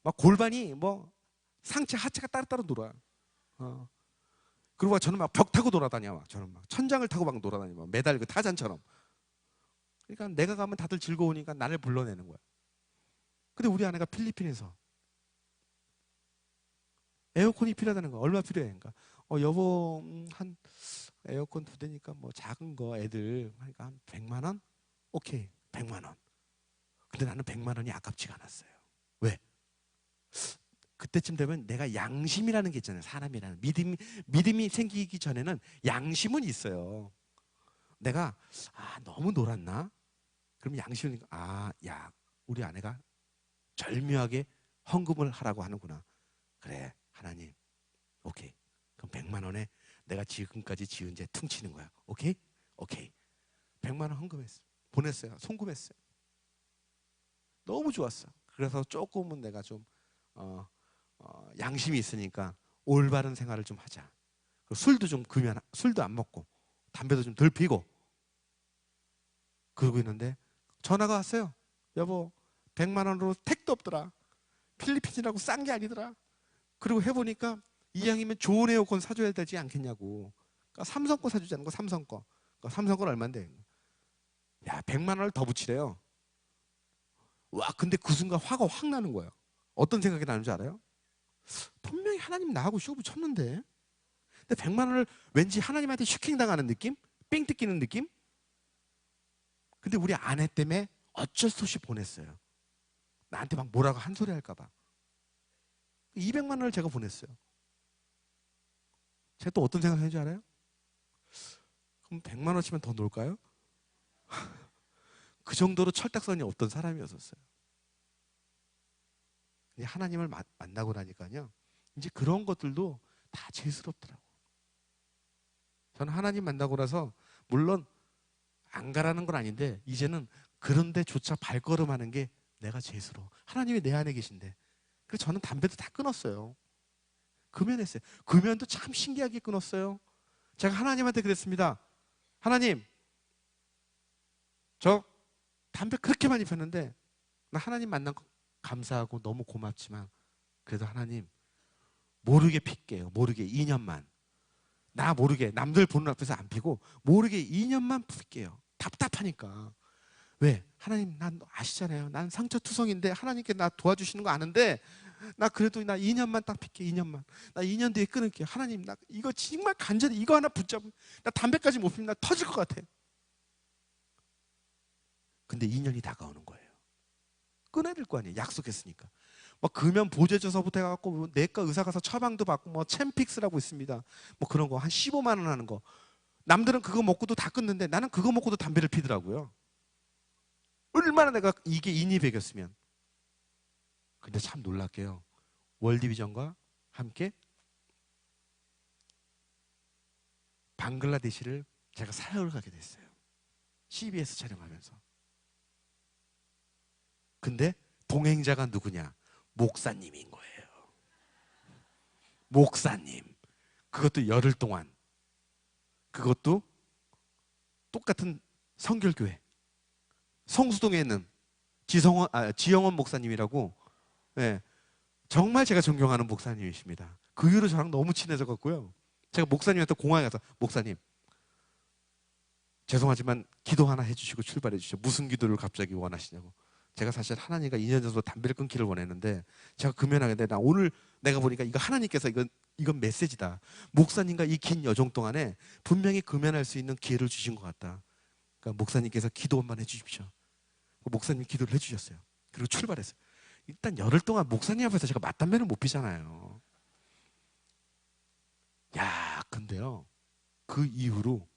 막 골반이 뭐 상체 하체가 따로따로 놀아요. 그리고 저는 막 벽 타고 돌아다녀. 저는 막 천장을 타고 막 돌아다니고 매달 그 타잔처럼. 그러니까 내가 가면 다들 즐거우니까 나를 불러내는 거야. 근데 우리 아내가 필리핀에서 에어컨이 필요하다는 거. 얼마 필요해? 그러니까 여보, 한 에어컨 2대니까 뭐 작은 거 애들 하니까 한 100만 원? 오케이, 100만 원. 근데 나는 100만 원이 아깝지가 않았어요. 왜? 그때쯤 되면 내가 양심이라는 게 있잖아요. 사람이라는 믿음이 생기기 전에는 양심은 있어요. 내가 너무 놀았나? 그럼 양심은 야, 우리 아내가 절묘하게 헌금을 하라고 하는구나. 그래, 하나님, 오케이. 그럼 100만 원에 내가 지금까지 지은 죄 퉁치는 거야. 오케이? 오케이. 100만 원 헌금했어. 보냈어요. 송금했어요. 너무 좋았어. 그래서 조금은 내가 좀 양심이 있으니까 올바른 생활을 좀 하자. 술도 좀 금연, 술도 안 먹고 담배도 좀 덜 피고 그러고 있는데 전화가 왔어요. 여보, 100만 원으로 택도 없더라. 필리핀이라고 싼 게 아니더라. 그리고 해보니까 이왕이면 좋은 에어컨 사줘야 되지 않겠냐고. 그러니까 삼성 거 사주자는 거, 삼성 거. 그러니까 삼성 건 얼마인데? 야, 100만 원을 더 붙이래요. 와, 근데 그 순간 화가 확 나는 거예요. 어떤 생각이 나는 줄 알아요? 분명히 하나님 나하고 쇼부 쳤는데. 근데 100만 원을 왠지 하나님한테 슈킹당하는 느낌? 삥 뜯기는 느낌? 근데 우리 아내 때문에 어쩔 수 없이 보냈어요. 나한테 막 뭐라고 한 소리 할까 봐. 200만 원을 제가 보냈어요. 제가 또 어떤 생각 하는지 알아요? 그럼 100만 원치면 더 놀까요? 그 정도로 철딱선이 없던 사람이었었어요. 하나님을 만나고 나니까요, 이제 그런 것들도 다 죄스럽더라고. 저는 하나님 만나고 나서 물론 안 가라는 건 아닌데 이제는 그런 데조차 발걸음하는 게 내가 죄스러워. 하나님이 내 안에 계신데. 그래서 저는 담배도 다 끊었어요. 금연했어요. 금연도 참 신기하게 끊었어요. 제가 하나님한테 그랬습니다. 하나님, 저 담배 그렇게 많이 폈는데 나 하나님 만난 거 감사하고 너무 고맙지만 그래도 하나님 모르게 필게요. 모르게 2년만. 나 모르게 남들 보는 앞에서 안 피고 모르게 2년만 필게요. 답답하니까. 왜? 하나님, 난 아시잖아요. 난 상처투성인데 하나님께 나 도와주시는 거 아는데 나 그래도 나 2년만 딱 필게. 2년만. 나 2년 뒤에 끊을게요. 하나님, 나 이거 정말 간절히 이거 하나 붙잡으면 나 담배까지 못 피면 나 터질 것 같아. 근데 2년이 다가오는 거예요. 끊어야 될 거 아니에요. 약속했으니까. 뭐 금연 보제조서부터 해갖고 뭐 내과 의사 가서 처방도 받고 뭐 챔픽스라고 있습니다. 뭐 그런 거 한 15만 원 하는 거. 남들은 그거 먹고도 다 끊는데 나는 그거 먹고도 담배를 피더라고요. 얼마나 내가 이게 인이 배겼으면. 근데 참 놀랍게요. 월드비전과 함께 방글라데시를 제가 사역을 가게 됐어요. CBS 촬영하면서. 근데 동행자가 누구냐? 목사님인 거예요. 목사님. 그것도 열흘 동안. 그것도 똑같은 성결교회. 성수동에 있는 지영원 목사님이라고, 네, 정말 제가 존경하는 목사님이십니다. 그 이후로 저랑 너무 친해져 갖고요. 제가 목사님한테 공항에 가서 목사님, 죄송하지만 기도 하나 해주시고 출발해 주시죠. 무슨 기도를 갑자기 원하시냐고. 제가 사실 하나님과 2년 전부터 담배를 끊기를 원했는데 제가 금연하게 돼. 나 오늘 내가 보니까 이거 하나님께서 이건 메시지다. 목사님과 이 긴 여정 동안에 분명히 금연할 수 있는 기회를 주신 것 같다. 그러니까 목사님께서 기도 한번 해주십시오. 목사님 기도를 해주셨어요. 그리고 출발했어요. 일단 열흘 동안 목사님 앞에서 제가 맞담배는 못 피잖아요. 야, 근데요, 그 이후로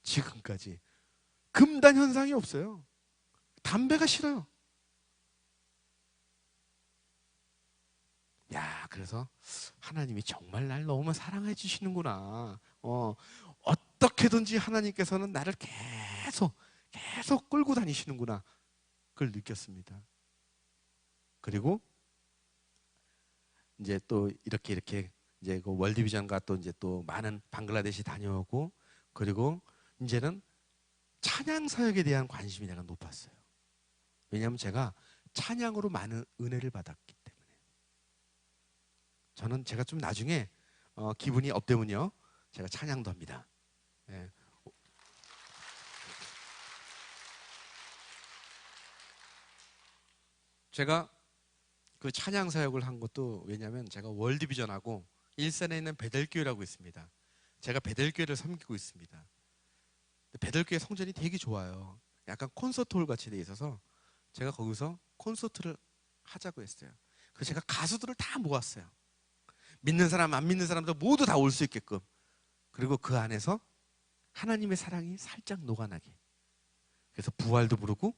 지금까지 금단 현상이 없어요. 담배가 싫어요. 야, 그래서 하나님이 정말 날 너무 사랑해 주시는구나. 어떻게든지 하나님께서는 나를 계속 끌고 다니시는구나. 그걸 느꼈습니다. 그리고 이제 또 이렇게 이제 그 월드비전과 또 이제 또 많은 방글라데시 다녀오고, 그리고 이제는 찬양 사역에 대한 관심이 내가 높았어요. 왜냐하면 제가 찬양으로 많은 은혜를 받았기 때문에. 제가 좀 나중에 기분이 업되면요, 제가 찬양도 합니다. 예. 제가 그 찬양 사역을 한 것도 왜냐하면 제가 월드비전하고 일산에 있는 베델교회라고 있습니다. 제가 베델교회를 섬기고 있습니다. 베델교회 성전이 되게 좋아요. 약간 콘서트홀 같이 돼 있어서 제가 거기서 콘서트를 하자고 했어요. 그래서 제가 가수들을 다 모았어요. 믿는 사람, 안 믿는 사람들 모두 다 올 수 있게끔. 그리고 그 안에서 하나님의 사랑이 살짝 녹아나게. 그래서 부활도 부르고,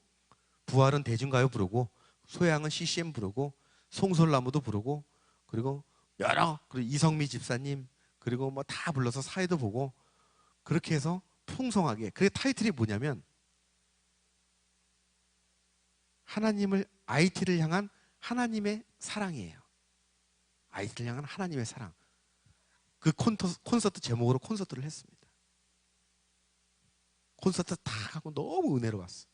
부활은 대중가요 부르고, 소양은 CCM 부르고, 송솔나무도 부르고, 그리고 그리고 이성미 집사님, 그리고 뭐 다 불러서 사회도 보고, 그렇게 해서 풍성하게. 그게 타이틀이 뭐냐면 하나님을, IT를 향한 하나님의 사랑이에요. IT를 향한 하나님의 사랑. 그 콘서트 제목으로 콘서트를 했습니다. 콘서트 다 하고 너무 은혜로웠어.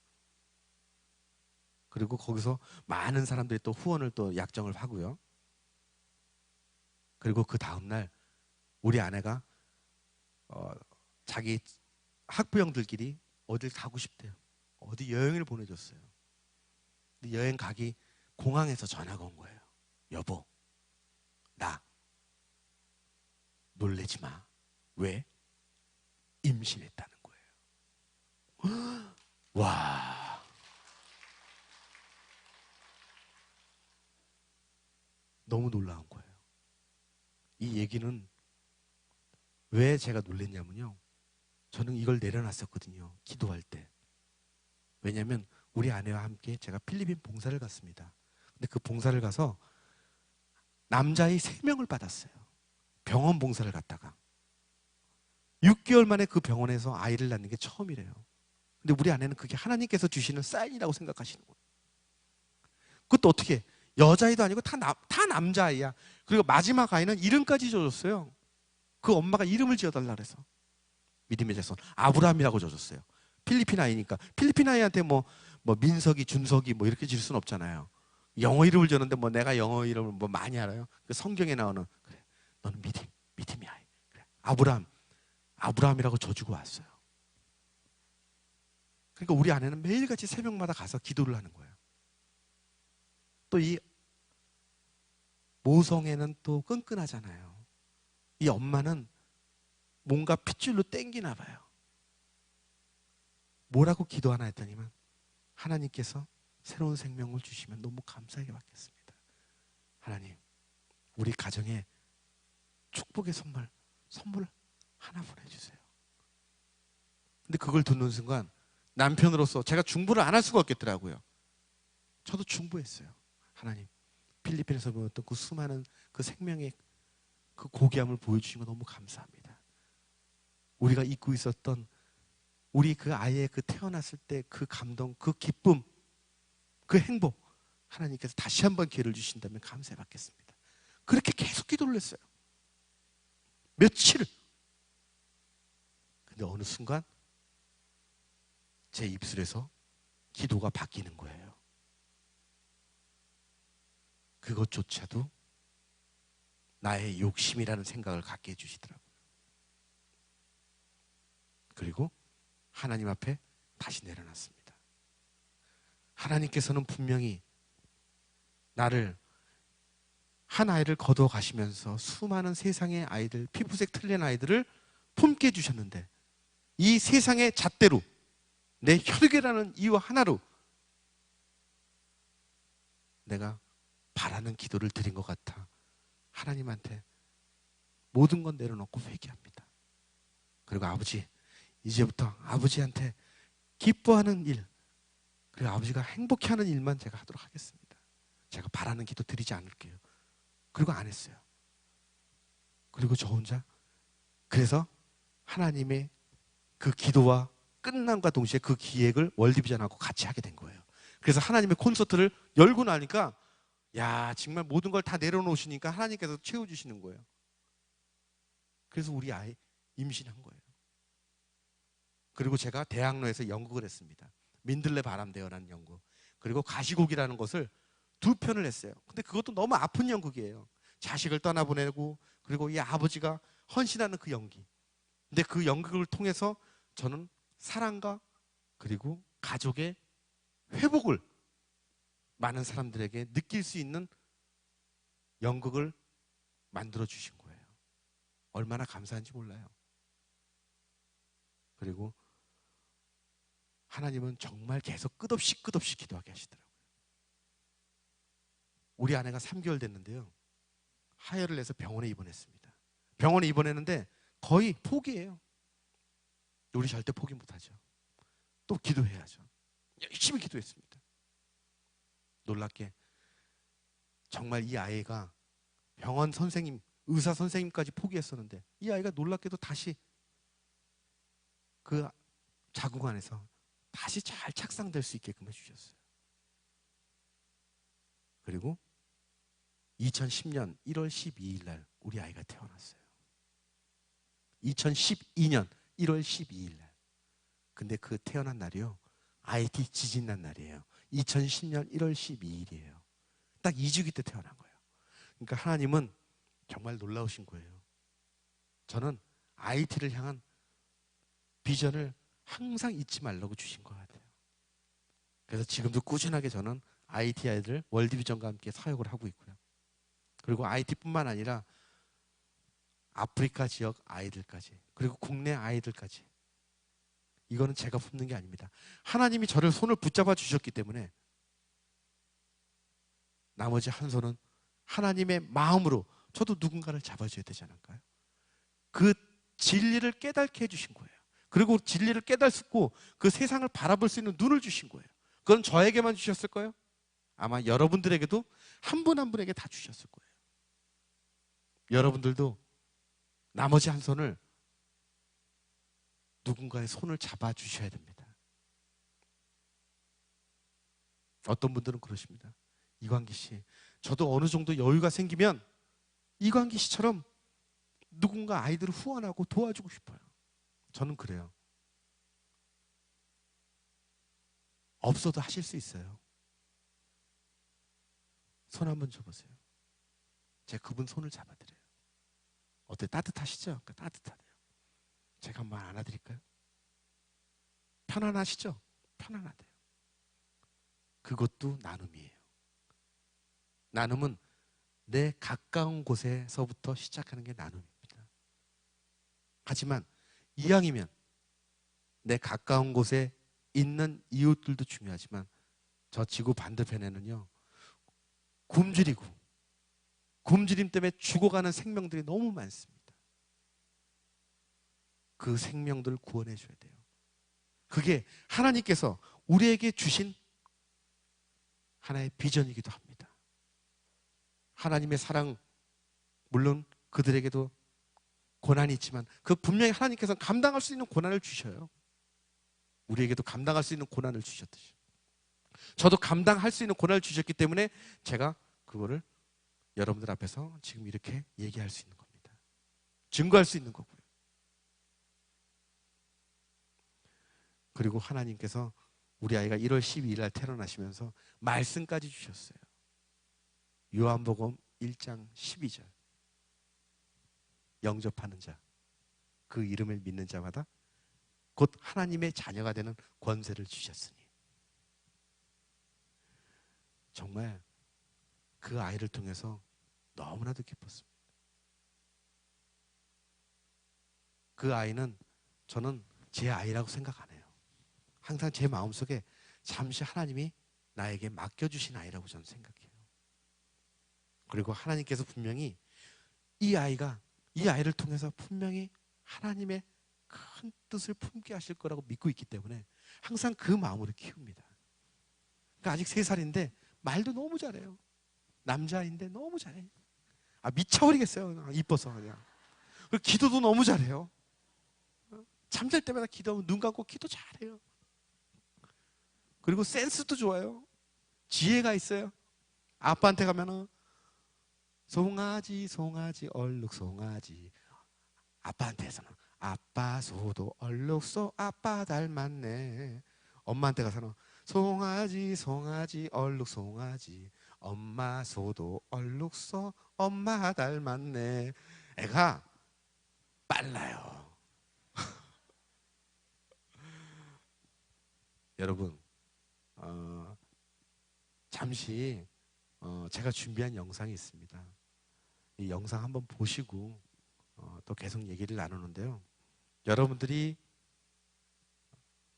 그리고 거기서 많은 사람들이 또 후원을 또 약정을 하고요. 그리고 그 다음날 우리 아내가 자기 학부형들끼리 어딜 가고 싶대요. 어디 여행을 보내줬어요. 근데 여행 가기 공항에서 전화가 온 거예요. 여보, 나 놀래지 마. 왜? 임신했다는 거예요. 와. 너무 놀라운 거예요. 이 얘기는 왜 제가 놀랬냐면요. 저는 이걸 내려놨었거든요. 기도할 때. 왜냐하면 우리 아내와 함께 제가 필리핀 봉사를 갔습니다. 근데 그 봉사를 가서 남자아이 3명을 받았어요. 병원 봉사를 갔다가 6개월 만에 그 병원에서 아이를 낳는 게 처음이래요. 근데 우리 아내는 그게 하나님께서 주시는 사인이라고 생각하시는 거예요. 그것도 어떻게, 여자아이도 아니고 다 남자아이야. 그리고 마지막 아이는 이름까지 줘줬어요. 그 엄마가 이름을 지어달라 그래서. 믿음의 자손 아브라함이라고 줘줬어요. 필리핀 아이니까. 필리핀 아이한테 뭐 민석이, 준석이 뭐 이렇게 질 수는 없잖아요. 영어 이름을 줬는데 뭐 내가 영어 이름을 뭐 많이 알아요? 그 성경에 나오는, 그래, 너는 믿음의 아이. 그래, 아브라함이라고 줘주고 왔어요. 그러니까 우리 아내는 매일같이 새벽마다 가서 기도를 하는 거예요. 또 이 모성애는 또 끈끈하잖아요. 이 엄마는 뭔가 핏줄로 땡기나 봐요. 뭐라고 기도하나 했더니만 하나님께서 새로운 생명을 주시면 너무 감사하게 받겠습니다. 하나님, 우리 가정에 축복의 선물 하나 보내주세요. 근데 그걸 듣는 순간 남편으로서 제가 중보를 안 할 수가 없겠더라고요. 저도 중보했어요. 하나님, 필리핀에서 보였던 그 수많은 그 생명의 그 고귀함을 보여주신 거 너무 감사합니다. 우리가 잊고 있었던 우리 그 아이의 그 태어났을 때 그 감동, 그 기쁨, 그 행복, 하나님께서 다시 한번 기회를 주신다면 감사해 받겠습니다. 그렇게 계속 기도를 했어요. 며칠을. 근데 어느 순간 제 입술에서 기도가 바뀌는 거예요. 그것조차도 나의 욕심이라는 생각을 갖게 해주시더라고요. 그리고 하나님 앞에 다시 내려놨습니다. 하나님께서는 분명히 나를, 한 아이를 거두어 가시면서 수많은 세상의 아이들, 피부색 틀린 아이들을 품게 해주셨는데 이 세상의 잣대로, 내 혈육이라는 이유 하나로 내가 바라는 기도를 드린 것 같아 하나님한테 모든 건 내려놓고 회개합니다. 그리고 아버지, 이제부터 아버지한테 기뻐하는 일, 그리고 아버지가 행복해하는 일만 제가 하도록 하겠습니다. 제가 바라는 기도 드리지 않을게요. 그리고 안 했어요. 그리고 저 혼자, 그래서 하나님의 그 기도와 끝남과 동시에 그 기획을 월드비전하고 같이 하게 된 거예요. 그래서 하나님의 콘서트를 열고 나니까 야, 정말 모든 걸 다 내려놓으시니까 하나님께서 채워주시는 거예요. 그래서 우리 아이 임신한 거예요. 그리고 제가 대학로에서 연극을 했습니다. 민들레 바람대어라는 연극. 그리고 가시곡이라는 것을 2편을 했어요. 근데 그것도 너무 아픈 연극이에요. 자식을 떠나보내고, 그리고 이 아버지가 헌신하는 그 연기. 근데 그 연극을 통해서 저는 사랑과 그리고 가족의 회복을 많은 사람들에게 느낄 수 있는 연극을 만들어 주신 거예요. 얼마나 감사한지 몰라요. 그리고 하나님은 정말 계속 끝없이 기도하게 하시더라고요. 우리 아내가 3개월 됐는데요. 하혈을 내서 병원에 입원했습니다. 병원에 입원했는데 거의 포기해요. 우리 절대 포기 못하죠. 또 기도해야죠. 열심히 기도했습니다. 놀랍게 정말 이 아이가 병원 선생님, 의사 선생님까지 포기했었는데 이 아이가 놀랍게도 다시 그 자궁 안에서 다시 잘 착상될 수 있게끔 해주셨어요. 그리고 2010년 1월 12일 날 우리 아이가 태어났어요. 2012년 1월 12일 날. 근데 그 태어난 날이요, IT 지진 난 날이에요. 2010년 1월 12일이에요. 딱 2주기 때 태어난 거예요. 그러니까 하나님은 정말 놀라우신 거예요. 저는 IT를 향한 비전을 항상 잊지 말라고 주신 것 같아요. 그래서 지금도 꾸준하게 저는 IT 아이들 월드비전과 함께 사역을 하고 있고요. 그리고 IT뿐만 아니라 아프리카 지역 아이들까지, 그리고 국내 아이들까지. 이거는 제가 품는 게 아닙니다. 하나님이 저를 손을 붙잡아 주셨기 때문에 나머지 한 손은 하나님의 마음으로 저도 누군가를 잡아줘야 되지 않을까요? 그 진리를 깨닫게 해주신 거예요. 그리고 진리를 깨닫고 그 세상을 바라볼 수 있는 눈을 주신 거예요. 그건 저에게만 주셨을까요? 아마 여러분들에게도 한 분 한 분에게 다 주셨을 거예요. 여러분들도 나머지 한 손을 누군가의 손을 잡아주셔야 됩니다. 어떤 분들은 그러십니다. 이광기 씨, 저도 어느 정도 여유가 생기면 이광기 씨처럼 누군가 아이들을 후원하고 도와주고 싶어요. 저는 그래요. 없어도 하실 수 있어요. 손 한번 줘보세요. 제가 그분 손을 잡아드려요. 어때? 따뜻하시죠? 따뜻하네요. 제가 한번 안아드릴까요? 편안하시죠? 편안하대요. 그것도 나눔이에요. 나눔은 내 가까운 곳에서부터 시작하는 게 나눔입니다. 하지만 이왕이면 내 가까운 곳에 있는 이웃들도 중요하지만 저 지구 반대편에는요, 굶주림 때문에 죽어가는 생명들이 너무 많습니다. 그 생명들을 구원해 줘야 돼요. 그게 하나님께서 우리에게 주신 하나의 비전이기도 합니다. 하나님의 사랑, 물론 그들에게도 고난이 있지만 그 분명히 하나님께서 감당할 수 있는 고난을 주셔요. 우리에게도 감당할 수 있는 고난을 주셨듯이 저도 감당할 수 있는 고난을 주셨기 때문에 제가 그거를 여러분들 앞에서 지금 이렇게 얘기할 수 있는 겁니다. 증거할 수 있는 거고요. 그리고 하나님께서 우리 아이가 1월 12일 날 태어나시면서 말씀까지 주셨어요. 요한복음 1장 12절. 영접하는 자, 그 이름을 믿는 자마다 곧 하나님의 자녀가 되는 권세를 주셨으니. 정말 그 아이를 통해서 너무나도 기뻤습니다. 그 아이는 저는 제 아이라고 생각 안 해요. 항상 제 마음속에 잠시 하나님이 나에게 맡겨주신 아이라고 저는 생각해요. 그리고 하나님께서 분명히 이 아이를 통해서 분명히 하나님의 큰 뜻을 품게 하실 거라고 믿고 있기 때문에 항상 그 마음으로 키웁니다. 그러니까 아직 3살인데 말도 너무 잘해요. 남자인데 너무 잘해요. 미쳐버리겠어요. 이뻐서 그냥. 그리고 기도도 너무 잘해요. 잠잘 때마다 기도하면 눈 감고 기도 잘해요. 그리고 센스도 좋아요. 지혜가 있어요. 아빠한테 가면은 송아지 송아지 얼룩 송아지. 아빠한테서는 아빠 소도 얼룩소 아빠 닮았네. 엄마한테 가서는 송아지 송아지 얼룩 송아지 엄마 소도 얼룩소 엄마 닮았네. 애가 빨라요. 여러분, 잠시 제가 준비한 영상이 있습니다. 이 영상 한번 보시고 또 계속 얘기를 나누는데요. 여러분들이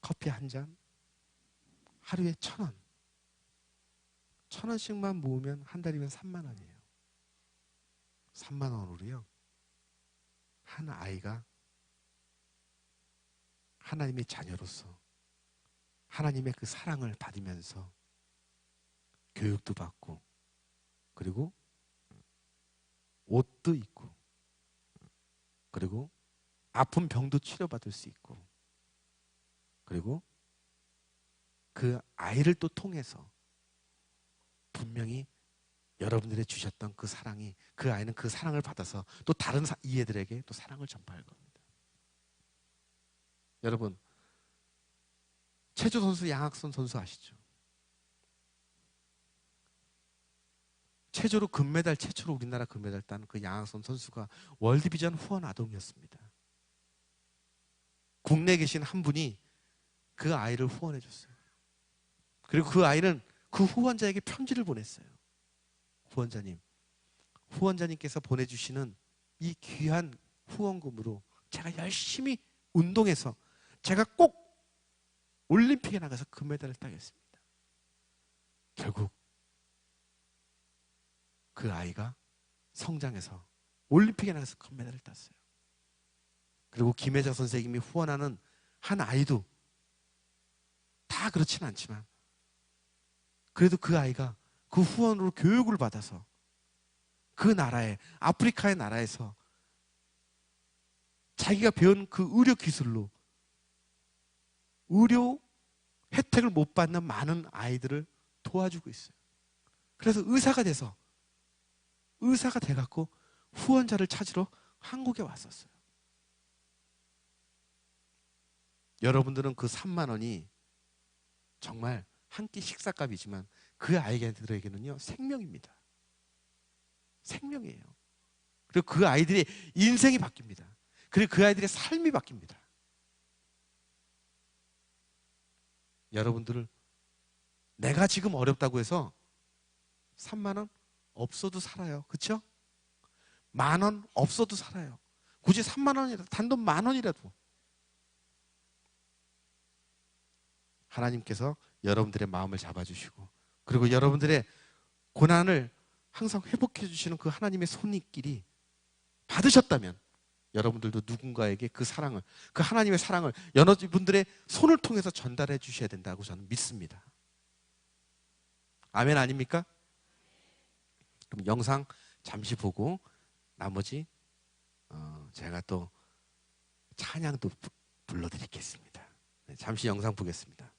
커피 한 잔 하루에 1,000원, 1,000원씩만 모으면 한 달이면 3만 원이에요. 3만 원으로요. 한 아이가 하나님의 자녀로서 하나님의 그 사랑을 받으면서 교육도 받고 그리고 옷도 입고 그리고 아픈 병도 치료받을 수 있고 그리고 그 아이를 또 통해서 분명히 여러분들이 주셨던 그 사랑이 그 아이는 그 사랑을 받아서 또 다른 이 애들에게 또 사랑을 전파할 겁니다. 여러분 체조 선수 양학선 선수 아시죠? 체조로 금메달 최초로 우리나라 금메달 딴 그 양학선 선수가 월드비전 후원 아동이었습니다. 국내에 계신 한 분이 그 아이를 후원해 줬어요. 그리고 그 아이는 그 후원자에게 편지를 보냈어요. 후원자님께서 보내주시는 이 귀한 후원금으로 제가 열심히 운동해서 제가 꼭 올림픽에 나가서 금메달을 따겠습니다. 결국 그 아이가 성장해서 올림픽에 나가서 금메달을 땄어요. 그리고 김혜자 선생님이 후원하는 한 아이도 다 그렇진 않지만 그래도 그 아이가 그 후원으로 교육을 받아서 그 나라에 아프리카의 나라에서 자기가 배운 그 의료 기술로 의료 혜택을 못 받는 많은 아이들을 도와주고 있어요. 그래서 의사가 돼갖고 후원자를 찾으러 한국에 왔었어요. 여러분들은 그 3만 원이 정말 한 끼 식사값이지만 그 아이들에게는요 생명입니다. 생명이에요. 그리고 그 아이들의 인생이 바뀝니다. 그리고 그 아이들의 삶이 바뀝니다. 여러분들을 내가 지금 어렵다고 해서 3만 원 없어도 살아요. 그렇죠? 만 원 없어도 살아요. 굳이 3만 원이라도 단돈 만 원이라도 하나님께서 여러분들의 마음을 잡아주시고 그리고 여러분들의 고난을 항상 회복해 주시는 그 하나님의 손길이 받으셨다면 여러분들도 누군가에게 그 사랑을 그 하나님의 사랑을 여러분들의 손을 통해서 전달해 주셔야 된다고 저는 믿습니다. 아멘 아닙니까? 그럼 영상 잠시 보고 나머지 제가 또 찬양도 불러드리겠습니다. 네, 잠시 영상 보겠습니다.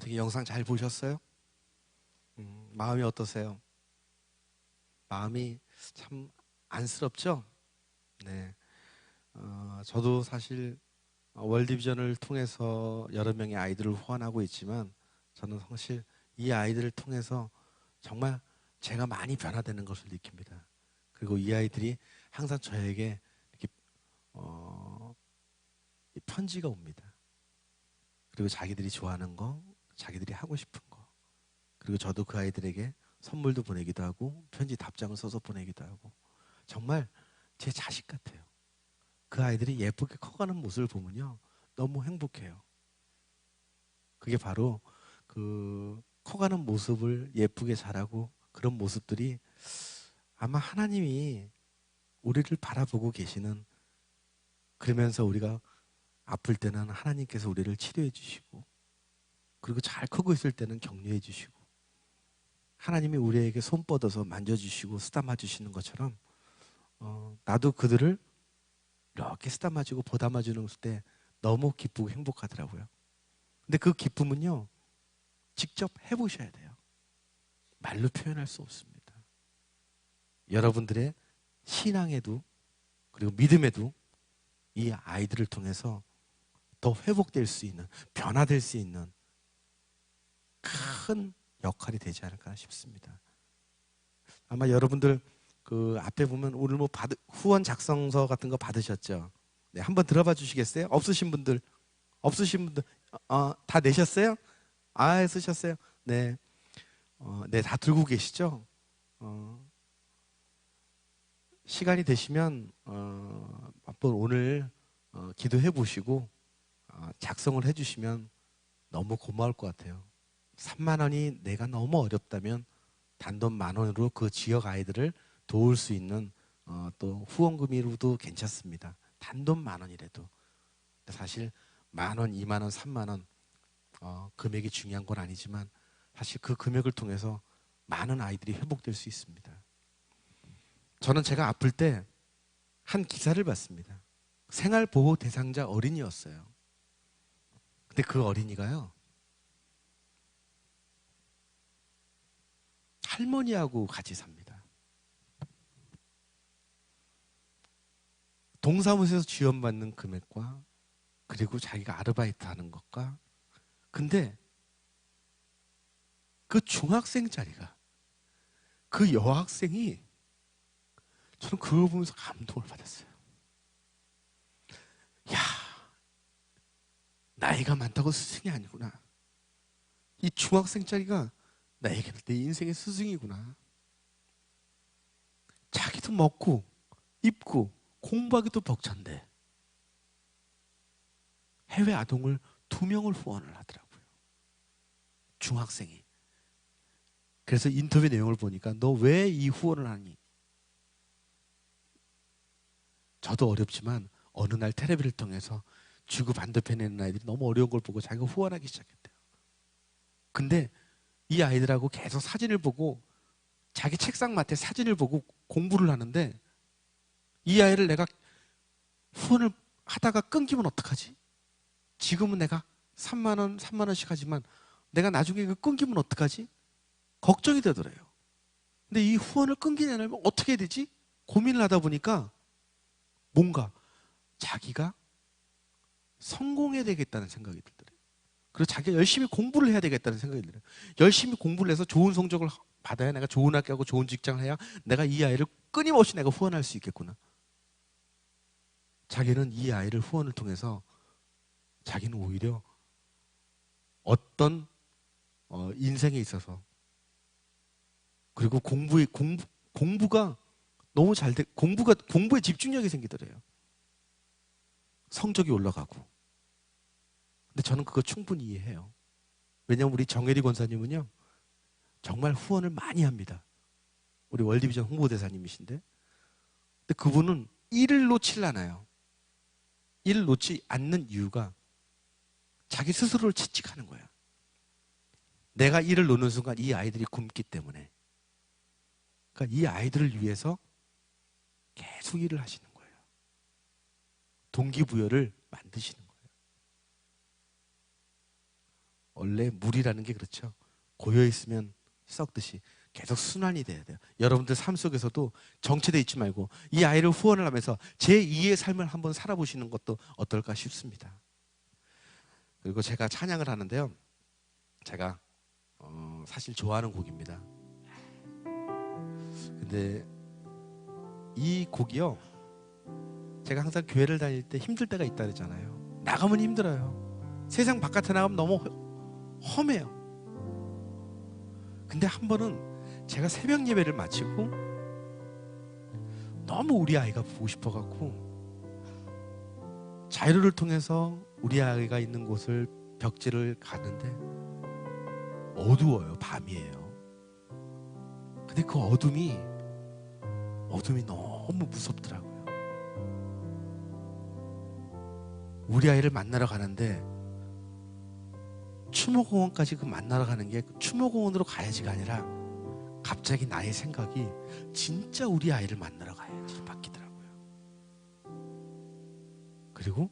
어떻게 영상 잘 보셨어요? 마음이 어떠세요? 마음이 참 안쓰럽죠? 네. 저도 사실 월드비전을 통해서 여러 명의 아이들을 후원하고 있지만 저는 사실 이 아이들을 통해서 정말 제가 많이 변화되는 것을 느낍니다. 그리고 이 아이들이 항상 저에게 이렇게 편지가 옵니다. 그리고 자기들이 좋아하는 거, 자기들이 하고 싶은 거, 그리고 저도 그 아이들에게 선물도 보내기도 하고 편지 답장을 써서 보내기도 하고 정말 제 자식 같아요. 그 아이들이 예쁘게 커가는 모습을 보면요 너무 행복해요. 그게 바로 그 커가는 모습을 예쁘게 자라고 그런 모습들이 아마 하나님이 우리를 바라보고 계시는, 그러면서 우리가 아플 때는 하나님께서 우리를 치료해 주시고 그리고 잘 크고 있을 때는 격려해 주시고 하나님이 우리에게 손 뻗어서 만져주시고 쓰다마 주시는 것처럼 나도 그들을 이렇게 쓰다마 주고 보담아 주는 때 너무 기쁘고 행복하더라고요. 근데 그 기쁨은요 직접 해보셔야 돼요. 말로 표현할 수 없습니다. 여러분들의 신앙에도 그리고 믿음에도 이 아이들을 통해서 더 회복될 수 있는, 변화될 수 있는 큰 역할이 되지 않을까 싶습니다. 아마 여러분들 그 앞에 보면 오늘 뭐 후원 작성서 같은 거 받으셨죠? 네, 한번 들어봐 주시겠어요? 없으신 분들 다 내셨어요? 아, 쓰셨어요? 네, 네, 다 들고 계시죠? 시간이 되시면 한번 오늘 기도해 보시고 작성을 해주시면 너무 고마울 것 같아요. 3만 원이 내가 너무 어렵다면 단돈 10,000원으로 그 지역 아이들을 도울 수 있는 또 후원금으로도 괜찮습니다. 단돈 10,000원이라도. 사실 10,000원, 20,000원, 30,000원 금액이 중요한 건 아니지만 사실 그 금액을 통해서 많은 아이들이 회복될 수 있습니다. 저는 제가 아플 때 한 기사를 봤습니다. 생활보호 대상자 어린이였어요. 근데 그 어린이가요 할머니하고 같이 삽니다. 동사무소에서 지원받는 금액과 그리고 자기가 아르바이트 하는 것과, 근데 그 중학생 자리가 그 여학생이, 저는 그거 보면서 감동을 받았어요. 야, 나이가 많다고 스승이 아니구나. 이 중학생 자리가 나에게는 내 인생의 스승이구나. 자기도 먹고 입고 공부하기도 벅찬데 해외 아동을 2명을 후원을 하더라고요. 중학생이. 그래서 인터뷰 내용을 보니까 너 왜 이 후원을 하니? 저도 어렵지만 어느 날 텔레비를 통해서 지구 반대편에 있는 아이들이 너무 어려운 걸 보고 자기가 후원하기 시작했대요. 근데 이 아이들하고 계속 사진을 보고 자기 책상 맡에 사진을 보고 공부를 하는데, 이 아이를 내가 후원을 하다가 끊기면 어떡하지? 지금은 내가 3만 원, 3만 원씩 하지만 내가 나중에 그 끊기면 어떡하지? 걱정이 되더래요. 근데 이 후원을 끊기냐면 어떻게 해야 되지? 고민을 하다 보니까 뭔가 자기가 성공해야 되겠다는 생각이 들더래요. 그리고 자기가 열심히 공부를 해야 되겠다는 생각이 들어요. 열심히 공부를 해서 좋은 성적을 받아야, 내가 좋은 학교 하고 좋은 직장을 해야 내가 이 아이를 끊임없이 내가 후원할 수 있겠구나. 자기는 이 아이를 후원을 통해서 자기는 오히려 어떤 인생에 있어서, 그리고 공부가 너무 잘 돼, 공부에 집중력이 생기더래요. 성적이 올라가고. 근데 저는 그거 충분히 이해해요. 왜냐하면 우리 정혜리 권사님은요 정말 후원을 많이 합니다. 우리 월드비전 홍보대사님이신데, 근데 그분은 일을 놓질 않아요. 일을 놓지 않는 이유가 자기 스스로를 채찍하는 거야. 내가 일을 놓는 순간 이 아이들이 굶기 때문에. 그러니까 이 아이들을 위해서 계속 일을 하시는 거예요. 동기부여를 만드시는 거예요. 원래 물이라는 게 그렇죠. 고여 있으면 썩듯이 계속 순환이 돼야 돼요. 여러분들 삶 속에서도 정체되어 있지 말고 이 아이를 후원을 하면서 제2의 삶을 한번 살아보시는 것도 어떨까 싶습니다. 그리고 제가 찬양을 하는데요, 제가 사실 좋아하는 곡입니다. 근데 이 곡이요, 제가 항상 교회를 다닐 때 힘들 때가 있다 그랬잖아요. 나가면 힘들어요. 세상 바깥에 나가면 너무 험해요. 근데 한 번은 제가 새벽 예배를 마치고 너무 우리 아이가 보고 싶어갖고 자유를 통해서 우리 아이가 있는 곳을 벽지를 가는데 어두워요. 밤이에요. 근데 그 어둠이 너무 무섭더라고요. 우리 아이를 만나러 가는데 추모공원까지 그 만나러 가는 게 추모공원으로 가야지가 아니라 갑자기 나의 생각이 진짜 우리 아이를 만나러 가야지 바뀌더라고요. 그리고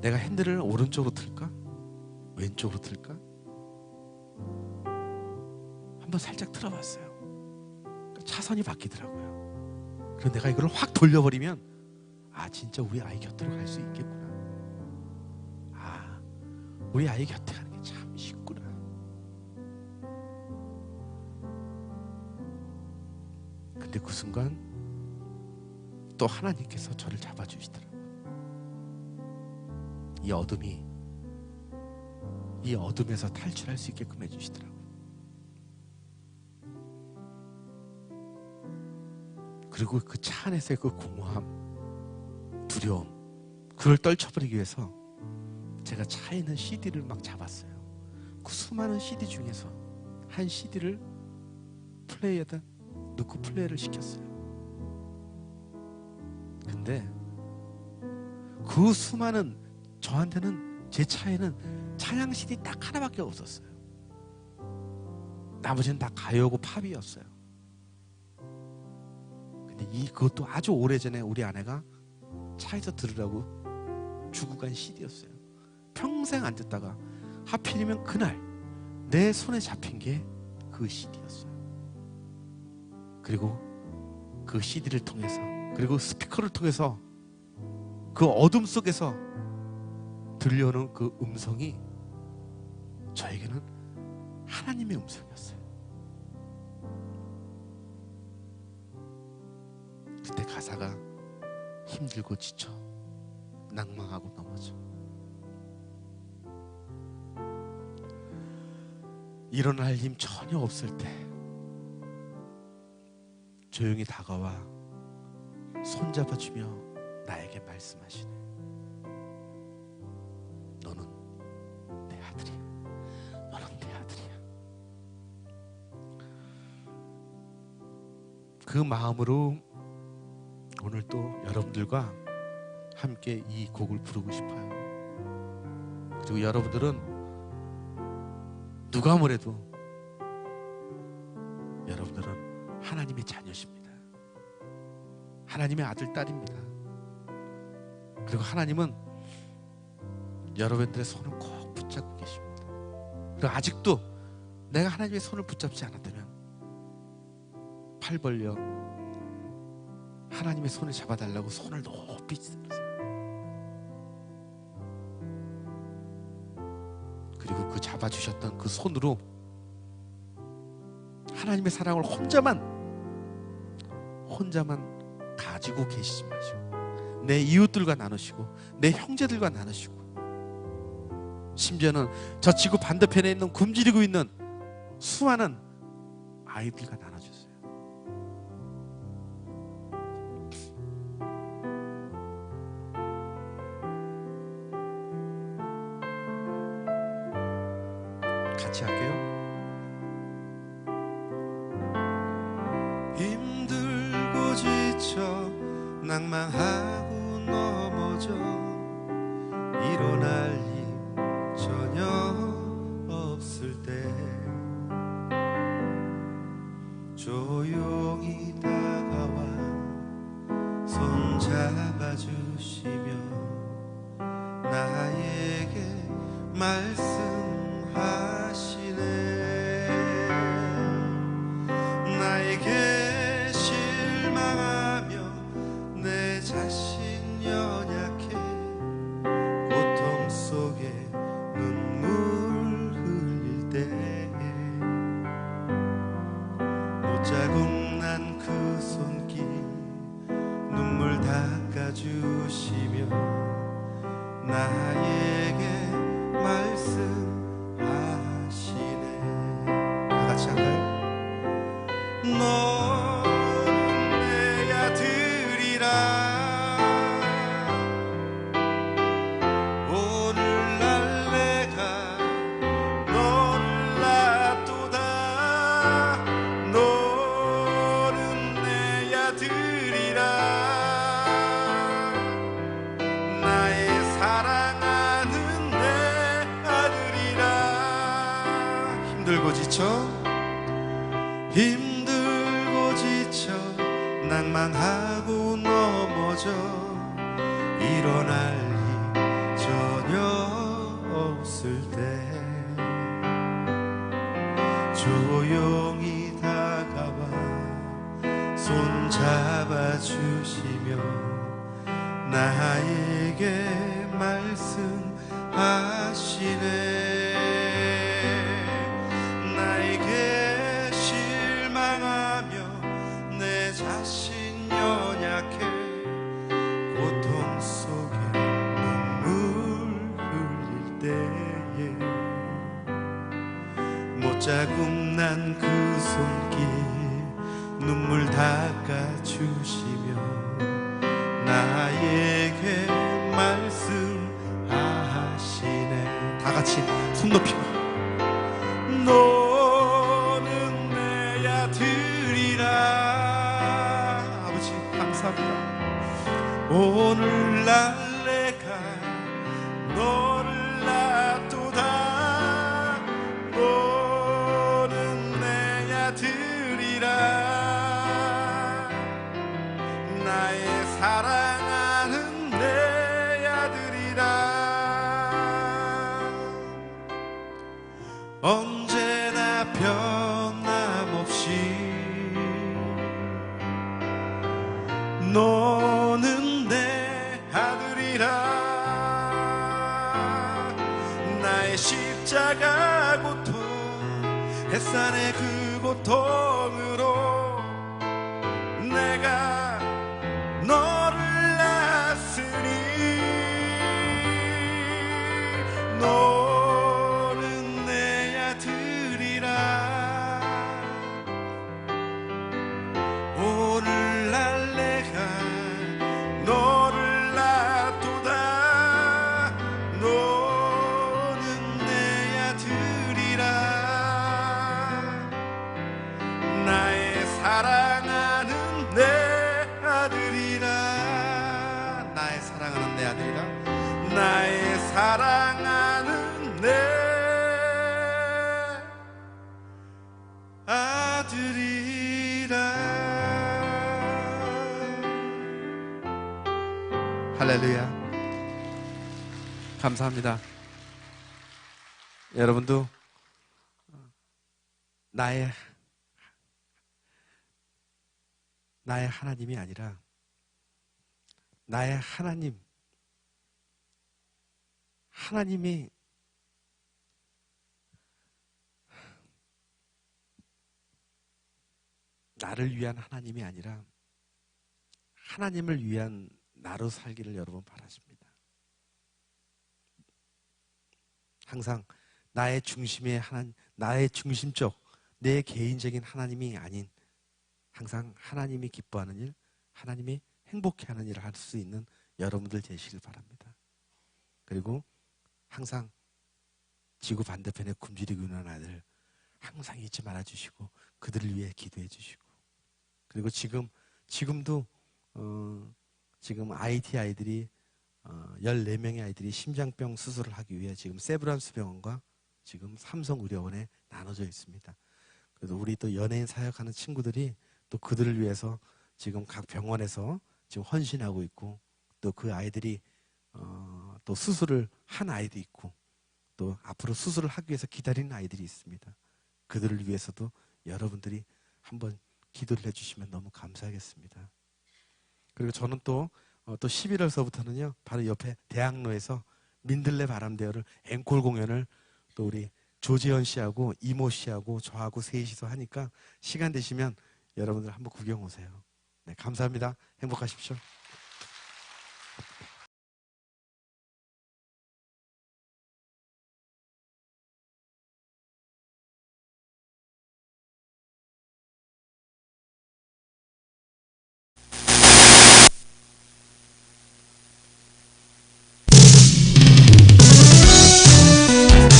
내가 핸들을 오른쪽으로 틀까? 왼쪽으로 틀까? 한번 살짝 틀어봤어요. 차선이 바뀌더라고요. 그래서 내가 이걸 확 돌려버리면 진짜 우리 아이 곁으로 갈 수 있겠구나. 우리 아이 곁에 가는 게 참 쉽구나. 근데 그 순간 또 하나님께서 저를 잡아주시더라고요. 이 어둠에서 탈출할 수 있게끔 해주시더라고요. 그리고 그 차 안에서의 그 공허함, 두려움, 그걸 떨쳐버리기 위해서 제가 차에 있는 CD를 막 잡았어요. 그 수많은 CD 중에서 한 CD를 플레이에다 넣고 플레이를 시켰어요. 근데 그 수많은, 저한테는 제 차에는 찬양 CD 딱 하나밖에 없었어요. 나머지는 다 가요고 팝이었어요. 근데 그것도 아주 오래전에 우리 아내가 차에서 들으라고 주고 간 CD였어요. 평생 안 듣다가 하필이면 그날 내 손에 잡힌 게 그 CD였어요. 그리고 그 CD를 통해서, 그리고 스피커를 통해서 그 어둠 속에서 들려오는 그 음성이 저에게는 하나님의 음성이었어요. 그때 가사가 힘들고 지쳐 낭망하고 넘어져 일어날 힘 전혀 없을 때 조용히 다가와 손잡아주며 나에게 말씀하시네. 너는 내 아들이야. 너는 내 아들이야. 그 마음으로 오늘 또 여러분들과 함께 이 곡을 부르고 싶어요. 그리고 여러분들은 누가 뭐래도 여러분들은 하나님의 자녀십니다. 하나님의 아들, 딸입니다. 그리고 하나님은 여러분들의 손을 꼭 붙잡고 계십니다. 그리고 아직도 내가 하나님의 손을 붙잡지 않았다면 팔 벌려 하나님의 손을 잡아달라고 손을 높이 들으세요. 그리고 그 잡아주셨던 그 손으로 하나님의 사랑을 혼자만 가지고 계시지 마시고 내 이웃들과 나누시고 내 형제들과 나누시고 심지어는 저 지구 반대편에 있는 굶주리고 있는 수많은 아이들과 나눠주세요. 같이 할게요. 힘들고 지쳐 낭망하고 넘어져 일어날 힘 전혀 없을 때 조용히 다가와 손 잡아주시며 나에게 말씀하시네. 나에게 실망하며 내 자신 연약해 고통 속에 눈물 흘릴 때에 못자국 난 그 손길 눈물 닦아주시며 나에게 말씀하시네. 다같이 할까요? 너는 내 아들이라 오늘날 내가 너를 낳도다. 너는 내 아들이라 나의 사랑하는 내 아들이라. 힘들고 지쳐 낭망하고 넘어져 일어날 리 전혀 없을 때 조용히 다가와 손 잡아주시며 나에게 말씀하시네. 나에게 실망하며 내 자신 연약해 고통 속에 눈물 흘릴 때에 못자국 난 그 손길 눈물 닦아주시며 나에게 말씀하시네. 다같이 손 높이. 너는 내 아들이라. 아버지 감사합니다. 오늘날 내가 너를 낳도다. 너는 내 아들이라 나의 사랑하는 내 아들이라. 언제나 변함없이 너는 내 아들이라. 나의 십자가 고통 햇산의 그 고통으로 내가 너를 낳았으니 너는 내 아들이라. 오늘날 내가 너를 낳도다. 너는 내 아들이라 나의 사랑하는 내 아들이라. 나의 사랑하는 내 아들이라. 나의 사랑하는 내 아들이라. 할렐루야. 감사합니다. 여러분도 나의 하나님이 아니라 나의 하나님이 나를 위한 하나님이 아니라 하나님을 위한 나로 살기를 여러분 바라십니다. 항상 나의 중심적 내 개인적인 하나님이 아닌 항상 하나님이 기뻐하는 일, 하나님이 행복해하는 일을 할 수 있는 여러분들 되시길 바랍니다. 그리고 항상 지구 반대편에 굶주리고 있는 아이들 항상 잊지 말아주시고 그들을 위해 기도해 주시고, 그리고 지금도 지금 IT 아이들이 14명의 아이들이 심장병 수술을 하기 위해 지금 세브란스 병원과 지금 삼성의료원에 나눠져 있습니다. 그래서 우리 또 연예인 사역하는 친구들이 또 그들을 위해서 지금 각 병원에서 지금 헌신하고 있고, 또 그 아이들이 또 수술을 한 아이도 있고, 또 앞으로 수술을 하기 위해서 기다리는 아이들이 있습니다. 그들을 위해서도 여러분들이 한번 기도를 해주시면 너무 감사하겠습니다. 그리고 저는 또 11월서부터는요, 바로 옆에 대학로에서 민들레 바람대어를 앵콜 공연을 또 우리 조재현 씨하고 이모 씨하고 저하고 셋이서 하니까 시간 되시면 여러분들 한번 구경 오세요. 네, 감사합니다. 행복하십시오.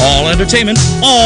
All entertainment, all